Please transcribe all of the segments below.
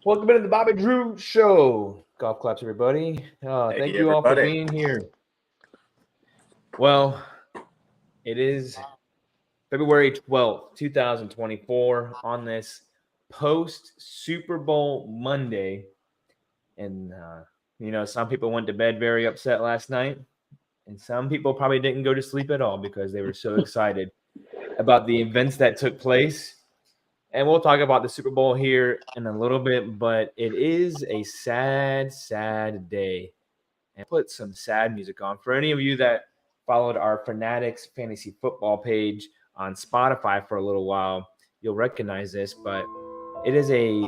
Welcome into the Bobby Drew Show. Golf claps, everybody. Thank you all for being here. Well, it is February 12th, 2024 on this post-Super Bowl Monday. And, some people went to bed very upset last night. And some people probably didn't go to sleep at all because they were so excited about the events that took place. And we'll talk about the Super Bowl here in a little bit, but it is a sad, sad day. And put some sad music on. For any of you that followed our Fanatics Fantasy Football page on Spotify for a little while, you'll recognize this, but it is a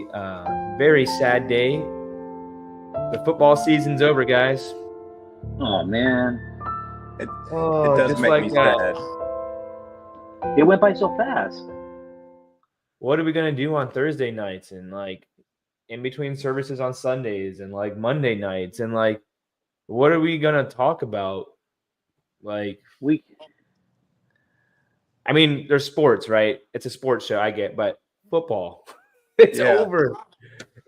very sad day. The football season's over, guys. Oh, man. It does make me sad. It went by so fast. What are we going to do on Thursday nights and in between services on Sundays and Monday nights and what are we going to talk about? There's sports, right? It's a sports show, I get, but football, it's over.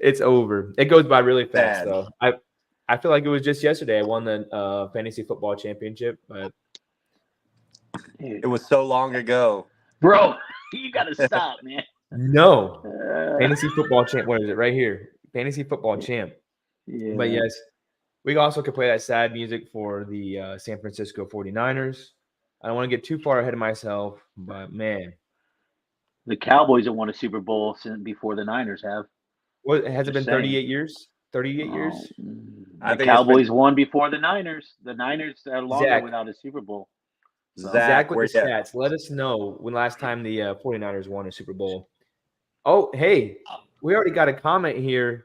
It's over. It goes by really fast, though. I feel like it was just yesterday I won the fantasy football championship, but it was so long ago. Bro, you got to stop, man. No. Fantasy football champ. What is it? Right here. Fantasy football champ. Yeah. But yes, we also could play that sad music for the San Francisco 49ers. I don't want to get too far ahead of myself, but man. The Cowboys have won a Super Bowl since before the Niners have. What has it been 38 years? 38 years? The Cowboys won before the Niners. The Niners are longer without a Super Bowl. So. Zach with the stats. Let us know when last time the 49ers won a Super Bowl. Oh, hey, we already got a comment here.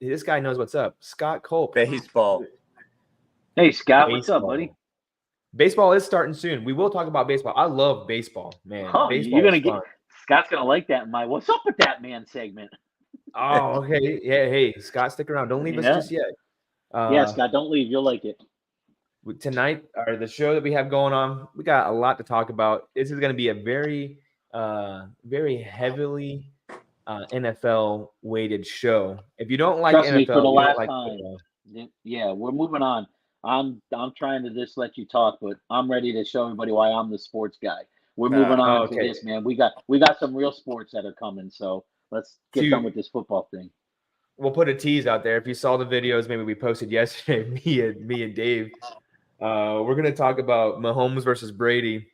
This guy knows what's up. Scott Culp. Baseball. Hey, Scott, what's up, buddy? Baseball is starting soon. We will talk about baseball. I love baseball, man. Oh, baseball you're gonna get Scott's gonna like that. What's up with that man segment? Oh, okay. Yeah, hey, Scott, stick around. Don't leave us just yet. Yeah, Scott, don't leave. You'll like it. Tonight, or the show that we have going on, we got a lot to talk about. This is going to be a very, very heavily NFL weighted show. If you don't like Trust NFL, me, for the last time. Football. Yeah, we're moving on. I'm trying to just let you talk, but I'm ready to show everybody why I'm the sports guy. We're moving on to this, man. We got some real sports that are coming, so let's get done with this football thing. We'll put a tease out there. If you saw the videos, maybe we posted yesterday, me and Dave. We're going to talk about Mahomes versus Brady.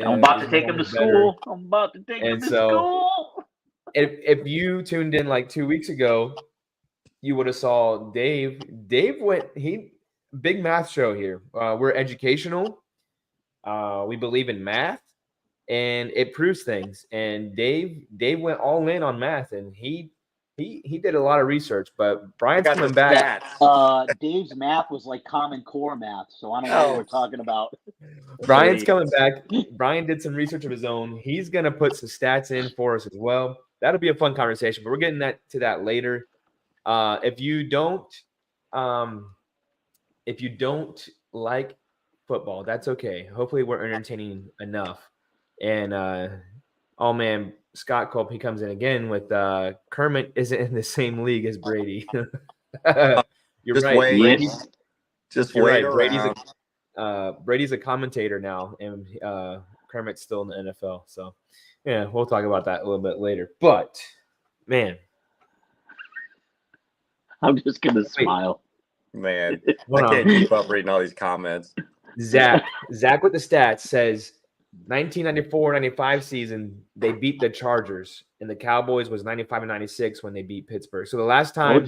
I'm about to take him to school. I'm about to take him to school. If you tuned in 2 weeks ago, you would have saw Dave. Dave big math show here. We're educational. We believe in math, and it proves things. And Dave went all in on math, and he did a lot of research. But Brian's coming back. Dave's math was like Common Core math, so I don't know what we're talking about. Brian's coming back. Brian did some research of his own. He's gonna put some stats in for us as well. That'll be a fun conversation, but we're getting to that later. If you don't like football, that's okay. Hopefully we're entertaining enough. And oh man, Scott Culp, he comes in again with Kermit isn't in the same league as Brady. You're just right. Wait. You're right. Brady's a commentator now, and Kermit's still in the NFL. So yeah, we'll talk about that a little bit later. But man, I'm just gonna smile. Man, I can't keep up reading all these comments. Zach with the stats says 1994-95 season they beat the Chargers, and the Cowboys was 95 and 96 when they beat Pittsburgh. So the last time.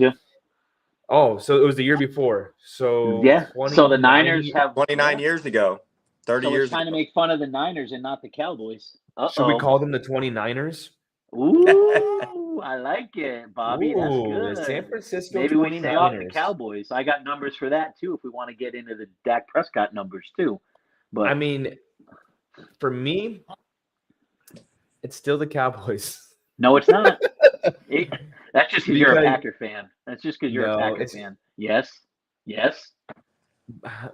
Oh, so it was the year before. So yeah. So the Niners have 29 years ago. 30 years. Trying to make fun of the Niners and not the Cowboys. Should we call them the 29ers? Ooh, I like it, Bobby. That's good. The San Francisco Maybe 29ers. We stay off the Cowboys. I got numbers for that too. If we want to get into the Dak Prescott numbers too, but I mean, for me, it's still the Cowboys. No, it's not. That's just because you're a Packer fan. That's just because you're a Packer fan. Yes.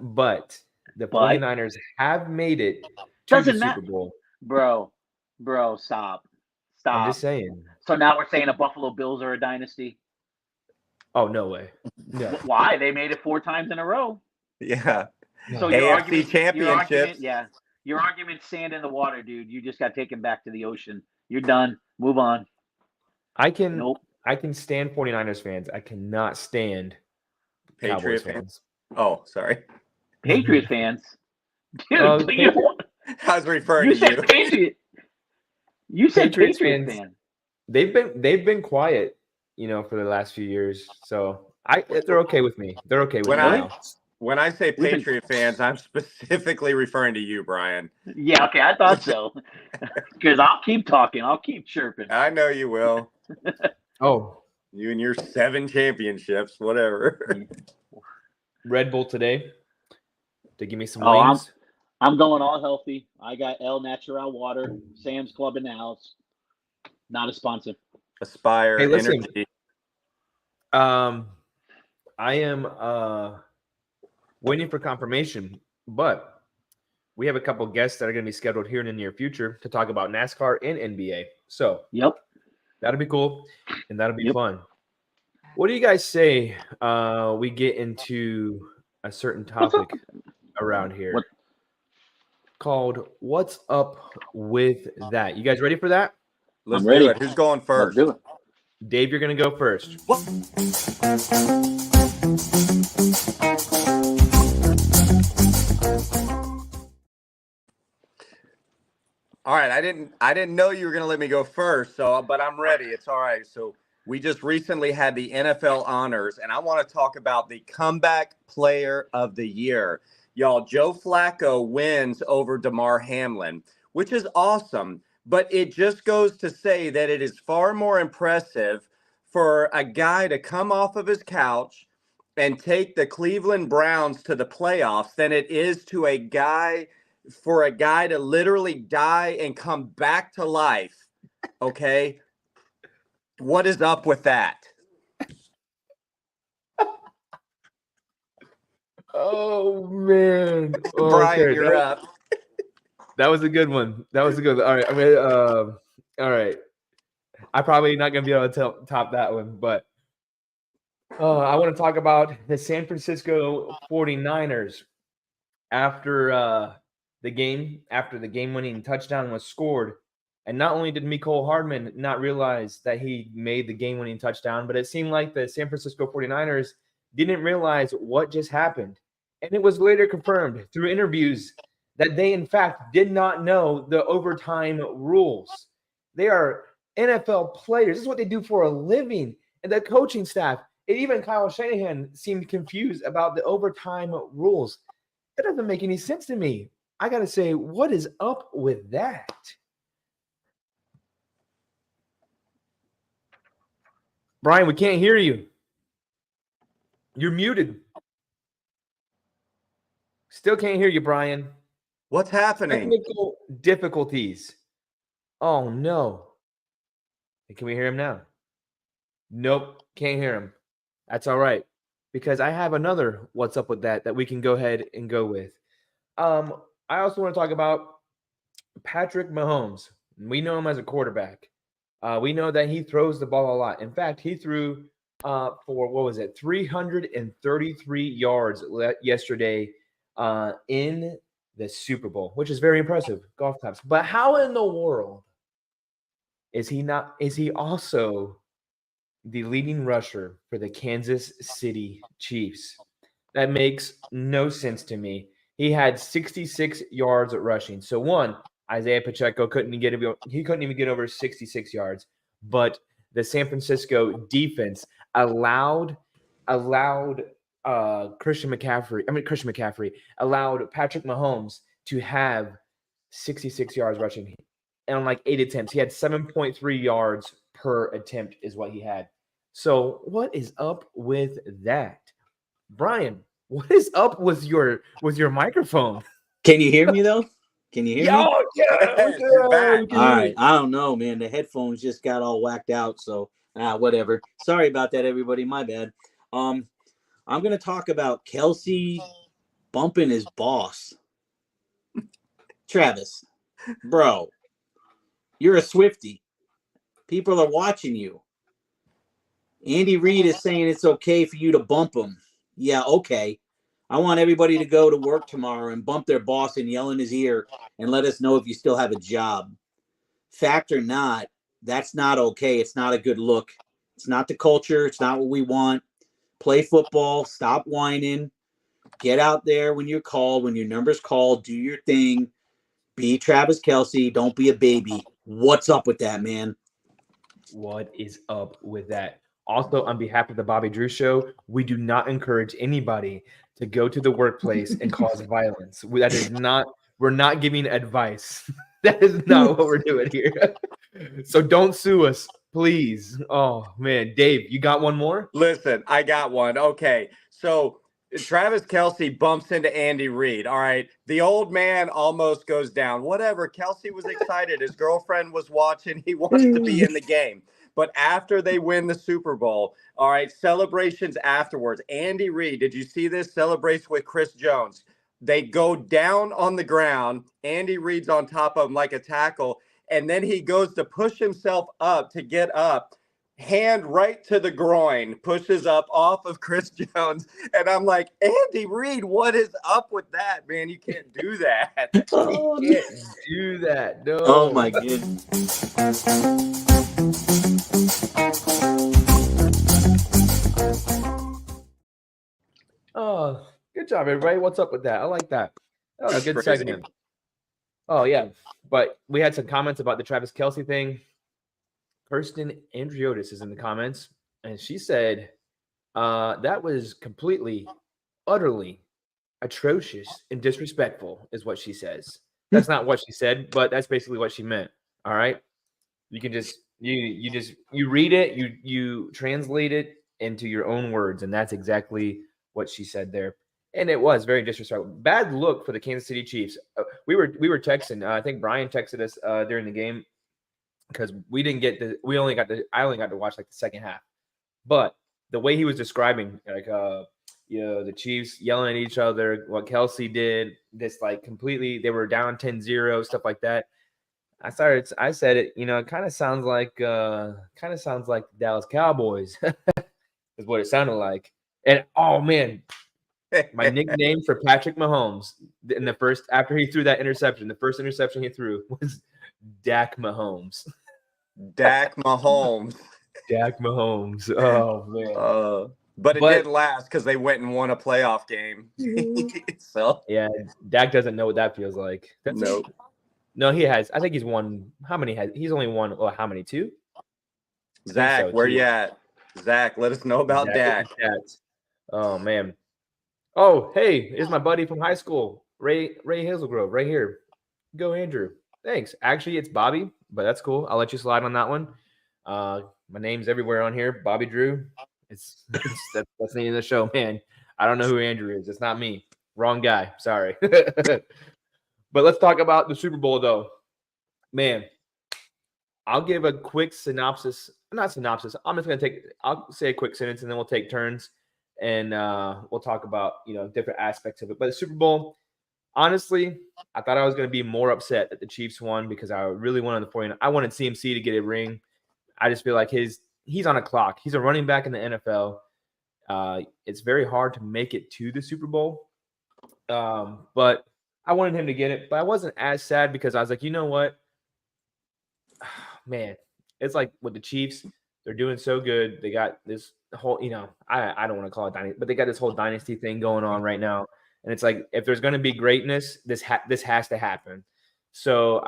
But the 49ers have made it to doesn't the matter. Super Bowl. Bro, stop. Stop. I'm just saying. So now we're saying the Buffalo Bills are a dynasty? Oh, no way. No. Why? They made it 4 times in a row. Yeah. So AFC championships. Your argument's sand in the water, dude. You just got taken back to the ocean. You're done. Move on. I can stand 49ers fans. I cannot stand Patriot fans. Oh, sorry. Patriot fans. Dude, I was referring to you. Patriot. You said Patriot fan. They've been quiet, for the last few years. So they're okay with me. They're okay with me now. When I say Patriot fans, I'm specifically referring to you, Brian. Yeah, okay, I thought so. Because I'll keep talking. I'll keep chirping. I know you will. Oh. You and your 7 championships, whatever. Red Bull today to give me some wings. I'm going all healthy. I got El Natural water, Sam's Club in the house. Not a sponsor. Aspire. Hey, listen. Energy. I am waiting for confirmation, but we have a couple guests that are going to be scheduled here in the near future to talk about NASCAR and NBA. So, that'll be cool, and that'll be fun. What do you guys say we get into a certain topic around here called "What's Up with That"? You guys ready for that? Let's do it. Who's going first? Let's do it. Dave, you're going to go first. All right, I didn't know you were going to let me go first, but I'm ready. It's all right. So we just recently had the NFL honors, and I want to talk about the comeback player of the year. Y'all, Joe Flacco wins over Damar Hamlin, which is awesome, but it just goes to say that it is far more impressive for a guy to come off of his couch and take the Cleveland Browns to the playoffs than it is to for a guy to literally die and come back to life. Okay. What is up with that? Oh, man. Oh, Brian, you're up. That was a good one. All right. All right. I'm probably not going to be able to top that one, but I want to talk about the San Francisco 49ers after the game-winning touchdown was scored. And not only did Mecole Hardman not realize that he made the game-winning touchdown, but it seemed like the San Francisco 49ers didn't realize what just happened. And it was later confirmed through interviews that they, in fact, did not know the overtime rules. They are NFL players. This is what they do for a living. And the coaching staff, and even Kyle Shanahan, seemed confused about the overtime rules. That doesn't make any sense to me. I got to say, what is up with that? Brian, we can't hear you. You're muted. Still can't hear you, Brian. What's happening? Technical difficulties. Oh, no. Can we hear him now? Nope, can't hear him. That's all right, because I have another what's up with that we can go ahead and go with. I also want to talk about Patrick Mahomes. We know him as a quarterback. We know that he throws the ball a lot. In fact, he threw for 333 yards yesterday in the Super Bowl, which is very impressive. Golf claps. But how in the world is he also the leading rusher for the Kansas City Chiefs? That makes no sense to me. He had 66 yards rushing. So one, Isaiah Pacheco couldn't even get over 66 yards. But the San Francisco defense allowed Christian McCaffrey allowed Patrick Mahomes to have 66 yards rushing and on like 8 attempts. He had 7.3 yards per attempt is what he had. So what is up with that? Brian, what is up with your microphone? Can you hear me though? Can you hear me? Yeah. All right. I don't know, man. The headphones just got all whacked out. So whatever. Sorry about that, everybody. My bad. I'm going to talk about Kelsey bumping his boss. Travis, bro, you're a Swiftie. People are watching you. Andy Reid is saying it's okay for you to bump him. Yeah, okay. I want everybody to go to work tomorrow and bump their boss and yell in his ear and let us know if you still have a job. Fact or not, that's not okay. It's not a good look. It's not the culture. It's not what we want. Play football. Stop whining. Get out there when you're called, when your number's called. Do your thing. Be Travis Kelce. Don't be a baby. What's up with that, man? What is up with that? Also, on behalf of the Bobby Drew Show, we do not encourage anybody to go to the workplace and cause violence. That is not, we're not giving advice. That is not what we're doing here. So don't sue us, please. Oh, man. Dave, you got one more? Listen, I got one. Okay. So Travis Kelce bumps into Andy Reid. All right. The old man almost goes down. Whatever. Kelce was excited. His girlfriend was watching. He wants to be in the game. But after they win the Super Bowl, all right, celebrations afterwards. Andy Reid, did you see this? Celebrates with Chris Jones. They go down on the ground. Andy Reid's on top of him like a tackle. And then he goes to push himself up to get up. Hand right to the groin, pushes up off of Chris Jones. And I'm like, Andy Reid, what is up with that, man? You can't do that. You can't do that. No. Oh, my goodness. Oh, good job, everybody. What's up with that? I like that. That was a good segment. Oh, yeah. But we had some comments about the Travis Kelce thing. Kirsten Andriotis is in the comments, and she said that was completely, utterly atrocious and disrespectful is what she says. That's not what she said, but that's basically what she meant. All right. You can just you read it, you translate it into your own words, and that's exactly what she said there. And it was very disrespectful. Bad look for the Kansas City Chiefs. We were texting. I think Brian texted us during the game because we didn't get the. I only got to watch like the second half. But the way he was describing, like the Chiefs yelling at each other, what Kelce did, this like completely, they were down 10-0, stuff like that. I said it, it kind of sounds like the Dallas Cowboys is what it sounded like. And oh man, my nickname for Patrick Mahomes after he threw that interception, the first interception he threw was Dak Mahomes. Dak Mahomes. Dak Mahomes. Oh man. But it didn't last because they went and won a playoff game. So yeah, Dak doesn't know what that feels like. No, he has. I think he's won. How many has he's only won? Well, how many? 2? Zach, where you at? Zach, let us know about Dak. Oh man. Oh, hey, here's my buddy from high school, Ray Hazelgrove, right here. Go, Andrew. Thanks. Actually, it's Bobby, but that's cool. I'll let you slide on that one. My name's everywhere on here. Bobby Drew. That's the name of the show, man. I don't know who Andrew is. It's not me. Wrong guy. Sorry. But let's talk about the Super Bowl, though. Man, I'll give a quick synopsis. Not synopsis. I'll say a quick sentence, and then we'll take turns, and we'll talk about, different aspects of it. But the Super Bowl, honestly, I thought I was going to be more upset that the Chiefs won because I really wanted the 49ers. I wanted CMC to get a ring. I just feel like he's on a clock. He's a running back in the NFL. It's very hard to make it to the Super Bowl. But I wanted him to get it, but I wasn't as sad because I was like, you know what? Man, it's like with the Chiefs, they're doing so good. They got this whole, I don't want to call it dynasty, but they got this whole dynasty thing going on right now. And it's like, if there's going to be greatness, this has to happen. So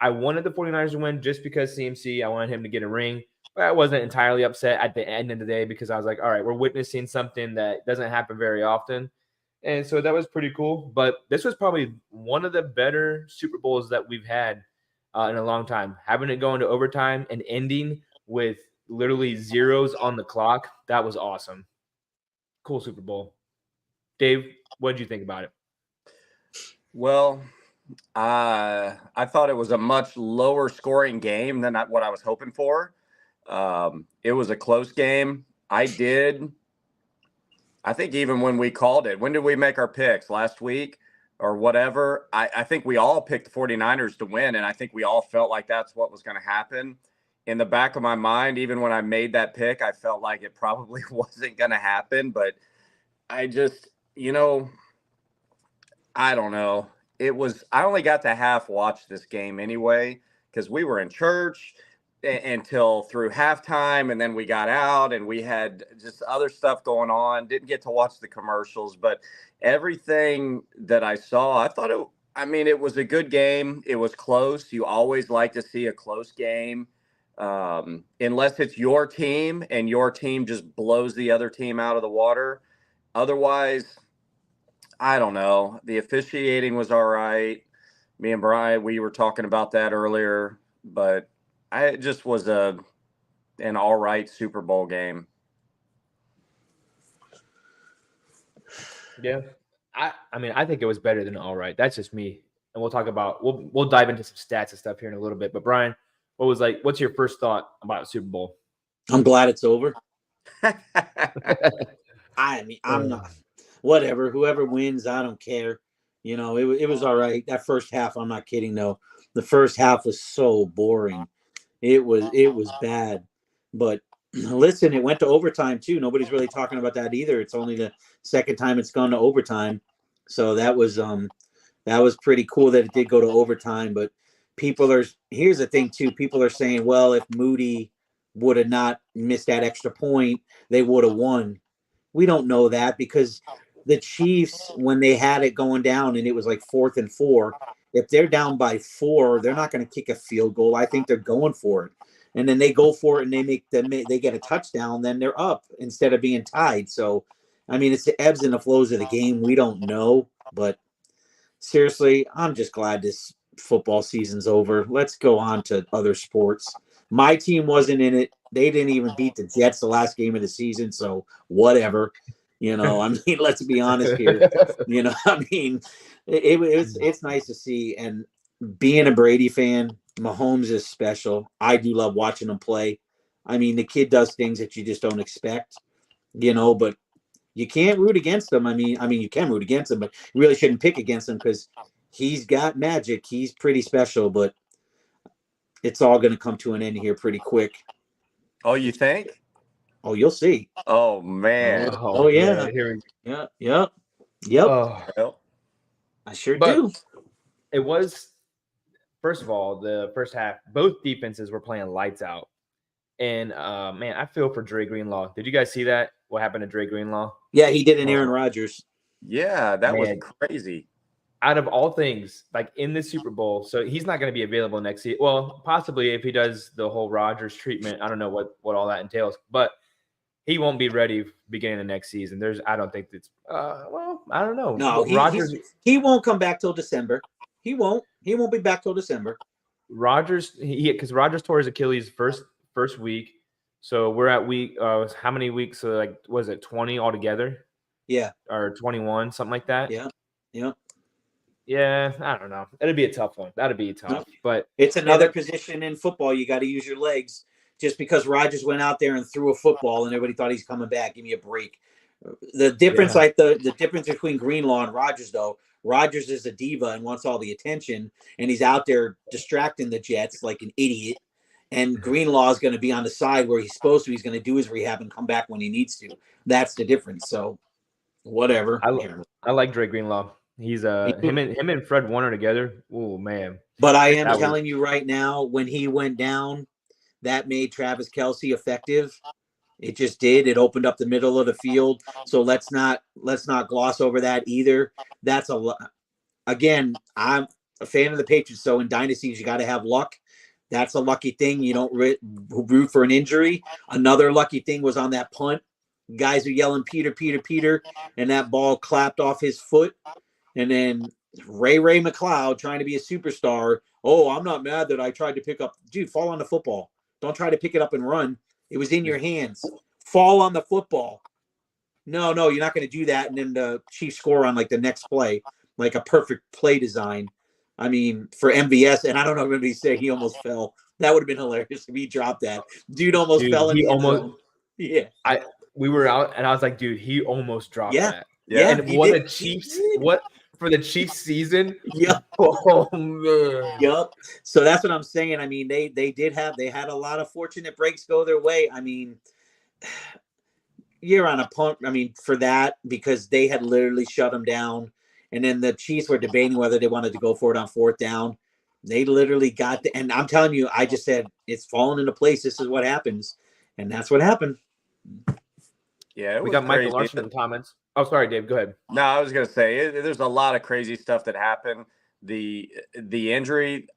I wanted the 49ers to win just because CMC, I wanted him to get a ring. But I wasn't entirely upset at the end of the day because I was like, all right, we're witnessing something that doesn't happen very often. And so that was pretty cool. But this was probably one of the better Super Bowls that we've had in a long time. Having it go into overtime and ending with literally zeros on the clock, that was awesome. Cool Super Bowl. Dave, what did you think about it? Well, I thought it was a much lower scoring game than what I was hoping for. It was a close game. I think even when we called it, when did we make our picks? Last week or whatever? I think we all picked the 49ers to win, and I think we all felt like that's what was going to happen. in the back of my mind, even when I made that pick, I felt like it probably wasn't going to happen. But I just, I don't know. I only got to half watch this game anyway, because we were in church until through halftime, and then we got out and we had just other stuff going on. Didn't get to watch the commercials, but everything that I saw, I thought it was a good game. It was close. You always like to see a close game, unless it's your team and your team just blows the other team out of the water. Otherwise, I don't know. The officiating was all right. Me and Brian, we were talking about that earlier, but it just was an all right Super Bowl game. Yeah. I think it was better than all right. That's just me. And we'll dive into some stats and stuff here in a little bit. But Brian, what's your first thought about Super Bowl? I'm glad it's over. I'm not. Whatever, whoever wins, I don't care. It was all right. That first half, I'm not kidding though. The first half was so boring. It was bad. But listen, it went to overtime too. Nobody's really talking about that either. It's only the second time it's gone to overtime. So that was pretty cool that it did go to overtime. But here's the thing too. People are saying, well, if Moody would have not missed that extra point, they would have won. We don't know that, because the Chiefs, when they had it going down and it was like 4th and 4, if they're down by 4, they're not going to kick a field goal. I think they're going for it. And then they go for it and they get a touchdown, then they're up instead of being tied. So, it's the ebbs and the flows of the game. We don't know. But seriously, I'm just glad this football season's over. Let's go on to other sports. My team wasn't in it. They didn't even beat the Jets the last game of the season. So whatever. Let's be honest here. It's nice to see. And being a Brady fan, Mahomes is special. I do love watching him play. The kid does things that you just don't expect, but you can't root against him. You can root against him, but you really shouldn't pick against him because he's got magic. He's pretty special, but it's all going to come to an end here pretty quick. Oh, you think? Oh, you'll see. Oh, man. Oh yeah. Yep. Oh. I sure do. It was, first of all, the first half, both defenses were playing lights out. And, man, I feel for Dre Greenlaw. Did you guys see that? What happened to Dre Greenlaw? Yeah, he did an Aaron Rodgers. Yeah, that was crazy. Out of all things, like in the Super Bowl, so he's not going to be available next season. Well, possibly if he does the whole Rodgers treatment. I don't know what all that entails, but he won't be ready beginning of next season. I don't think it's I don't know. No, Rodgers he won't come back till December. He won't be back till December. Rodgers, because Rodgers tore his Achilles first week. So we're at week how many weeks? Was it 20 altogether? Yeah. Or 21, something like that. Yeah. Yeah. Yeah, I don't know. It'd be a tough one. That'd be tough. But it's another position in football. You got to use your legs. Just because Rodgers went out there and threw a football and everybody thought he's coming back, give me a break. The difference, the difference between Greenlaw and Rodgers, though, Rodgers is a diva and wants all the attention, and he's out there distracting the Jets like an idiot. And Greenlaw is going to be on the side where he's supposed to. He's going to do his rehab and come back when he needs to. That's the difference. So, whatever. I like Dre Greenlaw. He's him and Fred Warner together. Oh man! But I am telling you right now, when he went down, that made Travis Kelce effective. It just did. It opened up the middle of the field. So let's not gloss over that either. That's again, I'm a fan of the Patriots. So in dynasties, you got to have luck. That's a lucky thing. You don't root for an injury. Another lucky thing was on that punt. Guys are yelling, Peter, Peter, Peter, and that ball clapped off his foot. And then Ray McLeod trying to be a superstar. Oh, I'm not mad that I tried to pick up. Dude, fall on the football. Don't try to pick it up and run. It was in your hands. Fall on the football. No, you're not going to do that. And then the Chiefs score on like the next play, like a perfect play design. For MVS, and I don't know if anybody said he almost fell. That would have been hilarious if he dropped that. Dude almost fell. Yeah. We were out, and I was like, dude, he almost dropped that. Yeah. And what a Chiefs, what for the Chiefs season. Yep. Oh man. Yep. So that's what I'm saying. I mean, they had a lot of fortunate breaks go their way. I mean, you're on a punt. I mean, for that, because they had literally shut them down. And then the Chiefs were debating whether they wanted to go for it on 4th down. They literally got and I'm telling you, I just said it's fallen into place. This is what happens. And that's what happened. Yeah, we got Michael Larson in the comments. Oh, sorry, Dave. Go ahead. No, I was gonna say there's a lot of crazy stuff that happened. The injury,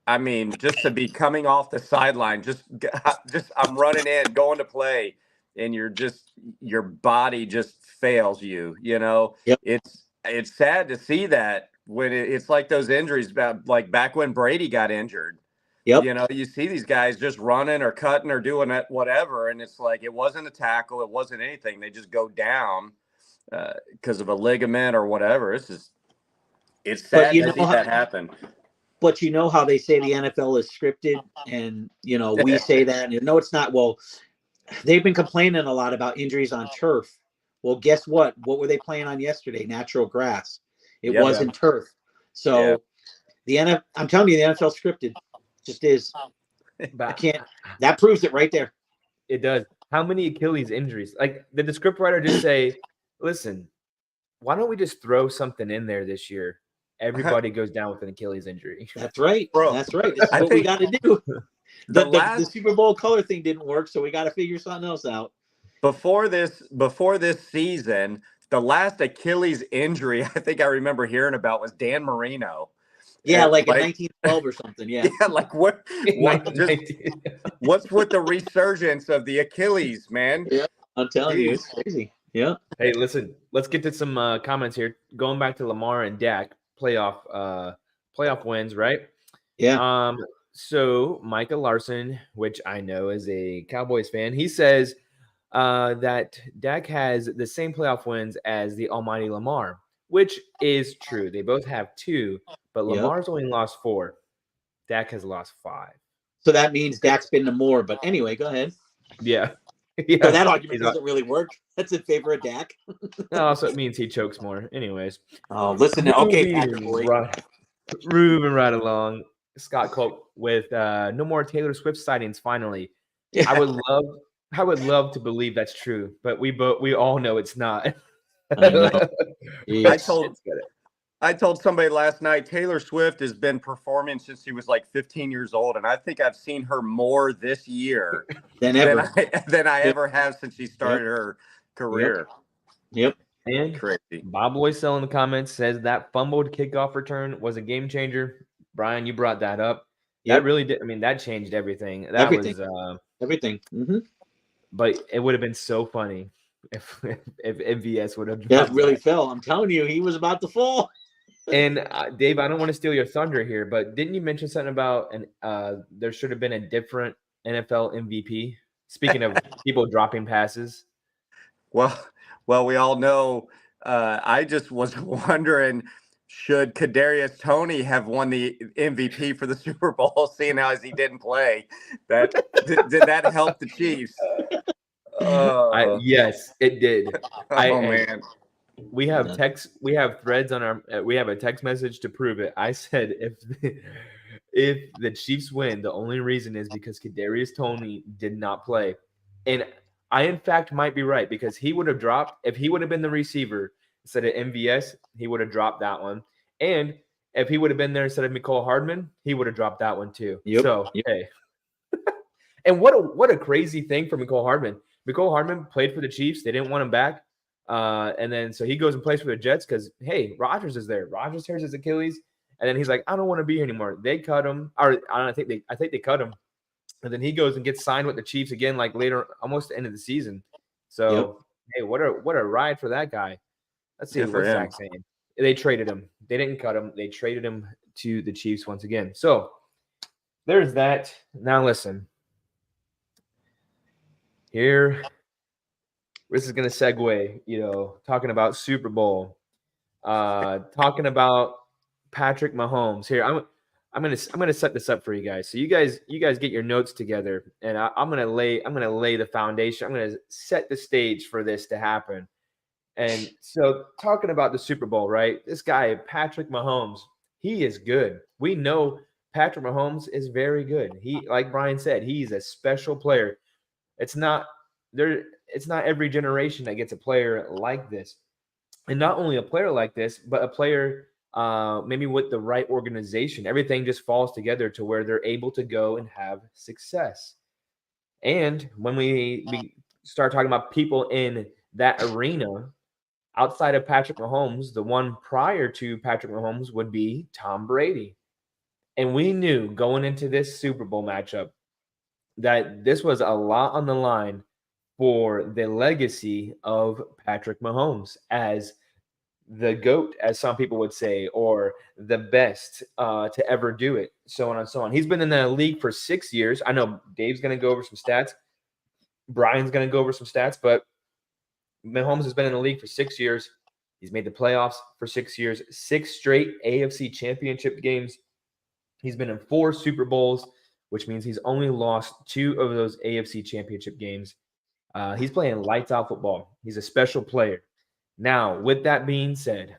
I mean, just to be coming off the sideline, just I'm running in, going to play, and your body just fails you. You know, yep. It's sad to see that when it's like those injuries, like back when Brady got injured. Yep. You know, you see these guys just running or cutting or doing whatever, and it's like it wasn't a tackle, it wasn't anything. They just go down because of a ligament or whatever. It's sad to see that happen. But you know how they say the NFL is scripted, and we say that, and no, it's not. Well, they've been complaining a lot about injuries on turf. Well, guess what? What were they playing on yesterday? Natural grass. It wasn't turf. So I'm telling you, the NFL scripted. Just is. I can't. That proves it right there. It does. How many Achilles injuries? Like, did the scriptwriter just say, "Listen, why don't we just throw something in there this year? Everybody goes down with an Achilles injury." That's right, bro. That's right. That's what we got to do. The Super Bowl color thing didn't work, so we got to figure something else out. Before this season, the last Achilles injury I think I remember hearing about was Dan Marino. Yeah, like in 1912 or something. Yeah. Yeah, like what what's with the resurgence of the Achilles, man? Yeah, I'm telling you, it's crazy. Yeah. Hey, listen, let's get to some comments here. Going back to Lamar and Dak playoff wins, right? Yeah. So Micah Larson, which I know is a Cowboys fan, he says that Dak has the same playoff wins as the almighty Lamar, which is true. They both have 2. But Lamar's only lost 4. Dak has lost 5. So that means Dak's been to more. But anyway, go ahead. Yeah. So that argument doesn't really work. That's in favor of Dak. Also, it means he chokes more. Anyways. Oh, listen. Okay, Patrick boy. Moving right along. Scott Colt with no more Taylor Swift sightings. Finally, yeah. I would love to believe that's true, but we all know it's not. I told somebody last night, Taylor Swift has been performing since she was like 15 years old, and I think I've seen her more this year than I ever have since she started her career. Yep. And crazy. Bob Loisel in the comments says that fumbled kickoff return was a game changer. Brian, you brought that up. Yep. That really did. I mean, that changed everything. Everything. Mm-hmm. But it would have been so funny if MVS would have. That really fell. I'm telling you, he was about to fall. And Dave, I don't want to steal your thunder here, but didn't you mention something about there should have been a different NFL MVP? Speaking of people dropping passes. Well, we all know. I just was wondering, should Kadarius Toney have won the MVP for the Super Bowl, seeing how as he didn't play? Did that help the Chiefs? Yes, it did. Man. We have we have threads on our. We have a text message to prove it. I said if the Chiefs win, the only reason is because Kadarius Toney did not play, and I in fact might be right, because he would have dropped if he would have been the receiver instead of MVS. He would have dropped that one, and if he would have been there instead of Mecole Hardman, he would have dropped that one too. Yep. So hey, and what a crazy thing for Mecole Hardman. Mecole Hardman played for the Chiefs. They didn't want him back. And then so he goes and plays for the Jets because, hey, Rodgers is there. Rodgers tears his Achilles. And then he's like, I don't want to be here anymore. They cut him. Or I think they cut him. And then he goes and gets signed with the Chiefs again, like later, almost the end of the season. So, Hey, what a ride for that guy. Let's see what Zach's saying. They traded him. They didn't cut him. They traded him to the Chiefs once again. So there's that. Now listen. Here, this is going to segue, talking about Super Bowl, talking about Patrick Mahomes. Here, I'm going to set this up for you guys. So you guys get your notes together, and I'm going to lay the foundation. I'm going to set the stage for this to happen. And so talking about the Super Bowl, right? This guy, Patrick Mahomes, he is good. We know Patrick Mahomes is very good. He, like Brian said, he's a special player. It's not every generation that gets a player like this. And not only a player like this, but a player maybe with the right organization. Everything just falls together to where they're able to go and have success. And when we start talking about people in that arena, outside of Patrick Mahomes, the one prior to Patrick Mahomes would be Tom Brady. And we knew going into this Super Bowl matchup that this was a lot on the line for the legacy of Patrick Mahomes as the GOAT, as some people would say, or the best to ever do it, so on and so on. He's been in the league for 6 years. I know Dave's going to go over some stats. Brian's going to go over some stats, but Mahomes has been in the league for 6 years. He's made the playoffs for 6 years, 6 straight AFC championship games. He's been in 4 Super Bowls, which means he's only lost 2 of those AFC championship games. He's playing lights out football. He's a special player. Now, with that being said,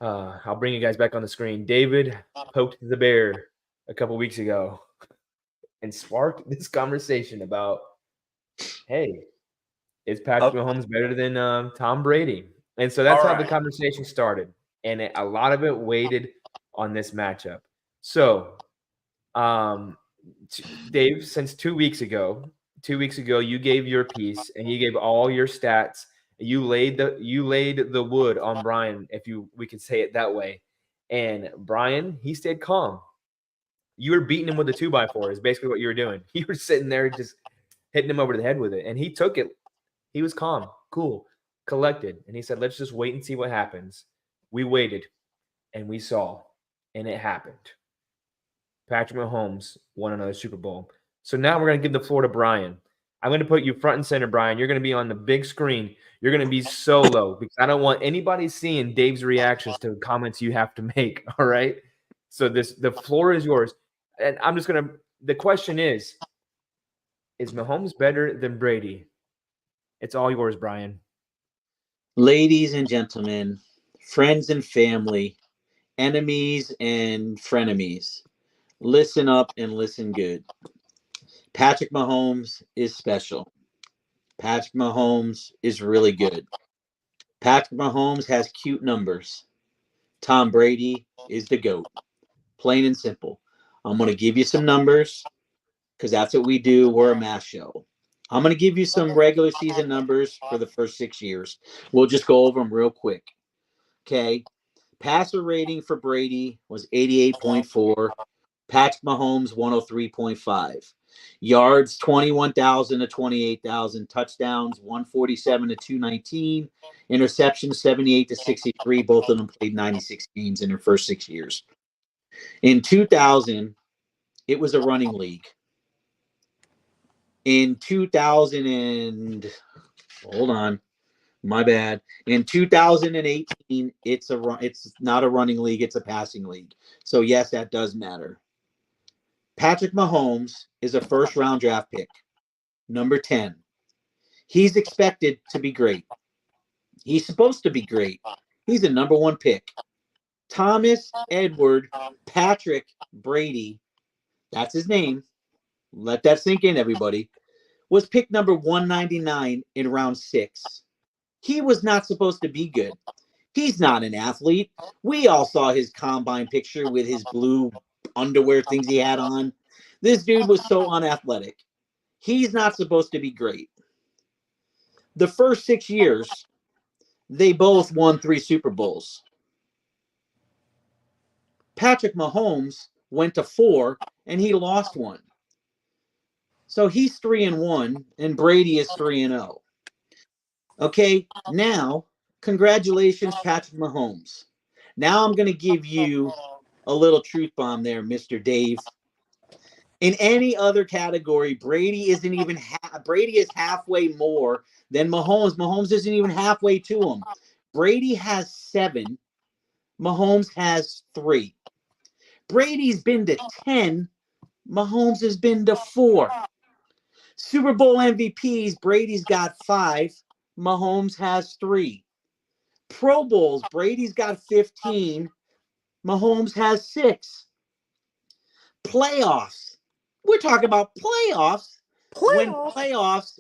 I'll bring you guys back on the screen. David poked the bear a couple weeks ago and sparked this conversation about, hey, is Patrick Mahomes better than Tom Brady? And so that's how the conversation started. And a lot of it weighted on this matchup. So, Dave, since 2 weeks ago, you gave your piece and you gave all your stats. You laid the wood on Brian, if we could say it that way. And Brian, he stayed calm. You were beating him with a 2x4 is basically what you were doing. You were sitting there just hitting him over the head with it. And he took it. He was calm, cool, collected. And he said, let's just wait and see what happens. We waited and we saw, and it happened. Patrick Mahomes won another Super Bowl. So now we're going to give the floor to Brian. I'm going to put you front and center, Brian. You're going to be on the big screen. You're going to be solo because I don't want anybody seeing Dave's reactions to the comments you have to make. All right. So the floor is yours. And I'm just going to, the question is Mahomes better than Brady? It's all yours, Brian. Ladies and gentlemen, friends and family, enemies and frenemies, listen up and listen good. Patrick Mahomes is special. Patrick Mahomes is really good. Patrick Mahomes has cute numbers. Tom Brady is the GOAT. Plain and simple. I'm going to give you some numbers because that's what we do. We're a math show. I'm going to give you some regular season numbers for the first 6 years. We'll just go over them real quick. Okay. Passer rating for Brady was 88.4. Patrick Mahomes, 103.5. Yards, 21,000 to 28,000. Touchdowns, 147 to 219. Interceptions, 78 to 63. Both of them played 96 games in their first 6 years. In 2000, it was a running league. In 2000 hold on, my bad. In 2018, it's not a running league, it's a passing league. So yes, that does matter. Patrick Mahomes is a first-round draft pick, number 10. He's expected to be great. He's supposed to be great. He's a number 1 pick. Thomas Edward Patrick Brady, that's his name. Let that sink in, everybody. Was picked number 199 in round 6. He was not supposed to be good. He's not an athlete. We all saw his combine picture with his blue underwear things he had on. This dude was so unathletic. He's not supposed to be great. The first 6 years, they both won 3 Super Bowls. Patrick Mahomes went to 4 and he lost 1. So he's 3-1 and Brady is 3-0. Okay, now congratulations, Patrick Mahomes. Now I'm going to give you a little truth bomb there, Mr. Dave. In any other category, Brady isn't even Brady is halfway more than Mahomes. Mahomes isn't even halfway to him. Brady has 7. Mahomes has 3. Brady's been to 10. Mahomes has been to 4. Super Bowl MVPs, Brady's got 5. Mahomes has 3. Pro Bowls, Brady's got 15. Mahomes has 6. Playoffs. We're talking about playoffs.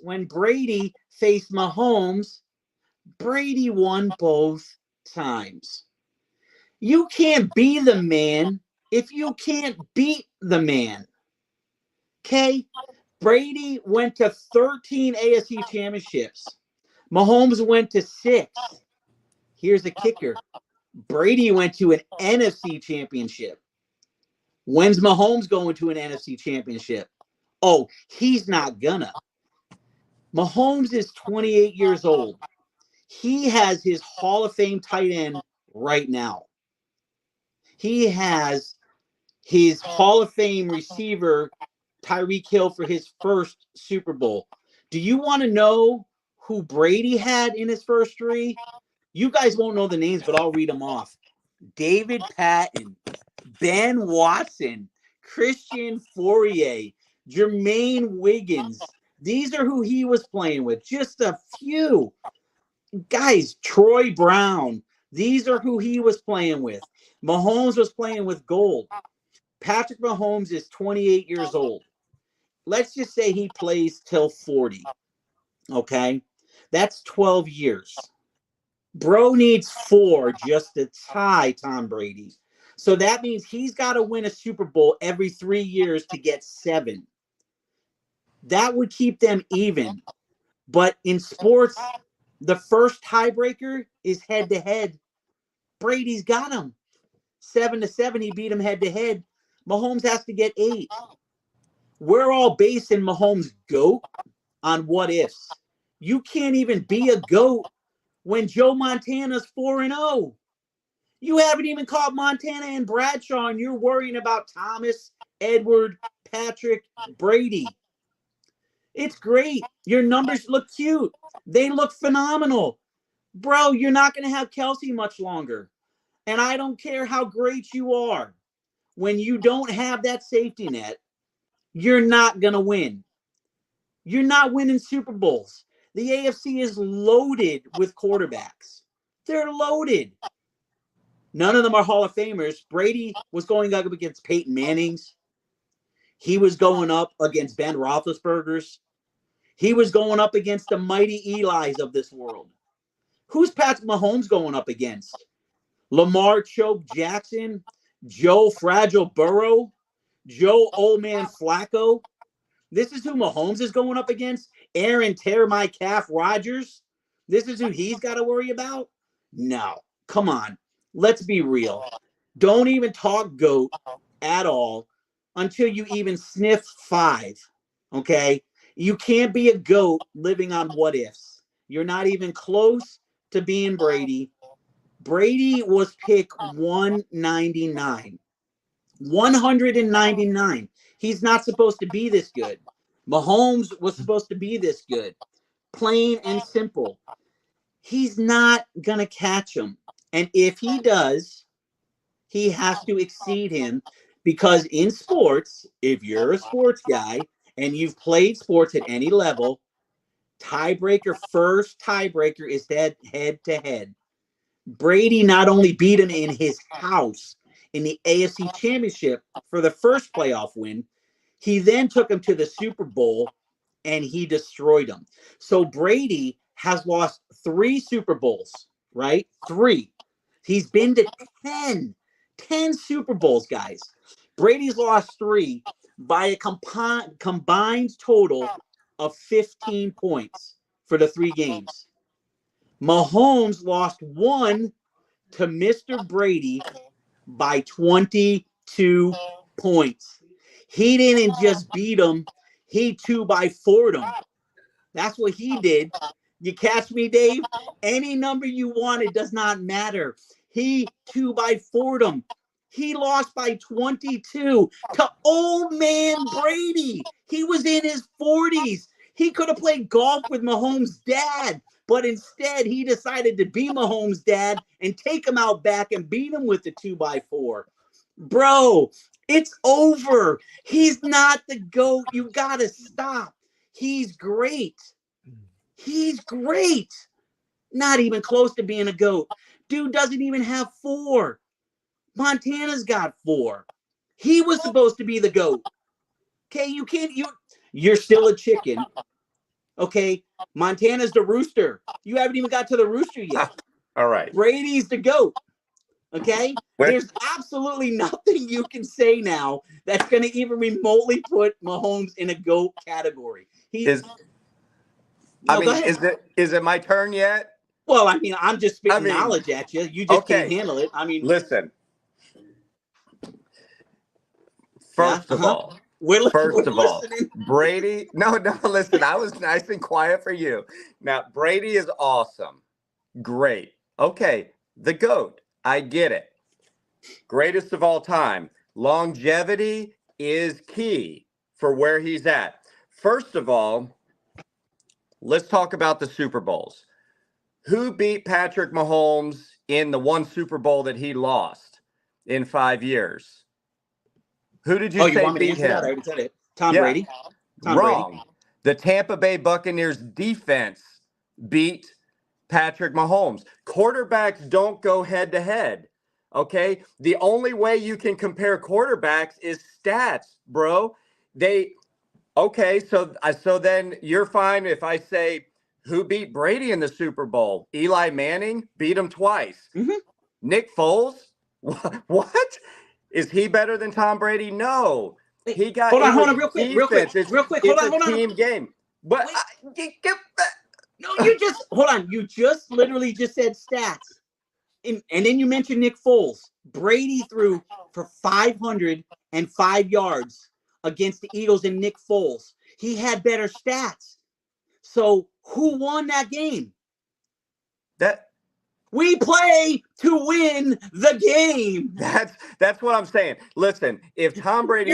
When Brady faced Mahomes, Brady won both times. You can't be the man if you can't beat the man. Okay? Brady went to 13 AFC championships. Mahomes went to 6. Here's the kicker. Brady went to an NFC championship. When's Mahomes going to an NFC championship? Oh, he's not gonna. Mahomes is 28 years old. He has his Hall of Fame tight end right now. He has his Hall of Fame receiver, Tyreek Hill, for his first Super Bowl. Do you want to know who Brady had in his first 3? You guys won't know the names, but I'll read them off. David Patton, Ben Watson, Christian Fourier, Jermaine Wiggins. These are who he was playing with. Just a few. Guys, Troy Brown. These are who he was playing with. Mahomes was playing with gold. Patrick Mahomes is 28 years old. Let's just say he plays till 40. Okay? That's 12 years. Bro needs 4 just to tie Tom Brady. So that means he's got to win a Super Bowl every 3 years to get 7. That would keep them even. But in sports, the first tiebreaker is head-to-head. Brady's got him. 7-7, he beat him head-to-head. Mahomes has to get 8. We're all basing Mahomes' GOAT on what ifs. You can't even be a GOAT when Joe Montana's 4-0. You haven't even caught Montana and Bradshaw, and you're worrying about Thomas, Edward, Patrick, Brady. It's great. Your numbers look cute. They look phenomenal. Bro, you're not going to have Kelce much longer. And I don't care how great you are. When you don't have that safety net, you're not going to win. You're not winning Super Bowls. The AFC is loaded with quarterbacks. They're loaded. None of them are Hall of Famers. Brady was going up against Peyton Manning's. He was going up against Ben Roethlisberger's. He was going up against the mighty Eli's of this world. Who's Patrick Mahomes going up against? Lamar Choke Jackson? Joe Fragile Burrow? Joe Old Man Flacco? This is who Mahomes is going up against? Aaron Tear My Calf Rodgers? This is who he's got to worry about? No. Come on. Let's be real. Don't even talk GOAT at all until you even sniff 5. Okay? You can't be a GOAT living on what ifs. You're not even close to being Brady. Brady was pick 199. 199. He's not supposed to be this good. Mahomes was supposed to be this good. Plain and simple. He's not going to catch him. And if he does, he has to exceed him, because in sports, if you're a sports guy and you've played sports at any level, first tiebreaker is head to head. Brady not only beat him in his house in the AFC Championship for the first playoff win, he then took him to the Super Bowl and he destroyed him. So Brady has lost 3 Super Bowls, right? 3. He's been to 10 Super Bowls, guys. Brady's lost 3 by a combined total of 15 points for the 3 games. Mahomes lost 1 to Mr. Brady by 22 points. He didn't just beat him, he 2x4'd him. That's what he did. You catch me, Dave? Any number you want, it does not matter. He 2x4'd him. He lost by 22 to old man Brady. He was in his 40s. He could have played golf with Mahomes' dad, but instead he decided to be Mahomes' dad and take him out back and beat him with the 2x4. Bro, it's over. He's not the GOAT. You got to stop. He's great. He's great. Not even close to being a GOAT. Dude doesn't even have 4. Montana's got 4. He was supposed to be the GOAT. Okay, you're still a chicken. Okay, Montana's the rooster. You haven't even got to the rooster yet. All right. Brady's the GOAT. Okay? There's absolutely nothing you can say now that's going to even remotely put Mahomes in a GOAT category. Is it my turn yet? Well, I mean, I'm just spitting knowledge at you. You just can't handle it. I mean, listen. First of all, Brady. No, listen. I was nice and quiet for you. Now, Brady is awesome. Great. Okay, the GOAT. I get it. Greatest of all time. Longevity is key for where he's at. First of all, let's talk about the Super Bowls. Who beat Patrick Mahomes in the one Super Bowl that he lost in 5 years? Who did you say beat him? I already said it. Tom Brady. Wrong. Brady. The Tampa Bay Buccaneers defense beat Patrick Mahomes. Quarterbacks don't go head to head. Okay? The only way you can compare quarterbacks is stats, bro. So then you're fine if I say who beat Brady in the Super Bowl? Eli Manning beat him twice. Mm-hmm. Nick Foles? What? Is he better than Tom Brady? No. He got Hold on, real quick. It's a team game. But no, you just hold on. You just literally just said stats. And then you mentioned Nick Foles. Brady threw for 505 yards against the Eagles and Nick Foles. He had better stats. So who won that game? We play to win the game. That's what I'm saying. Listen, if Tom Brady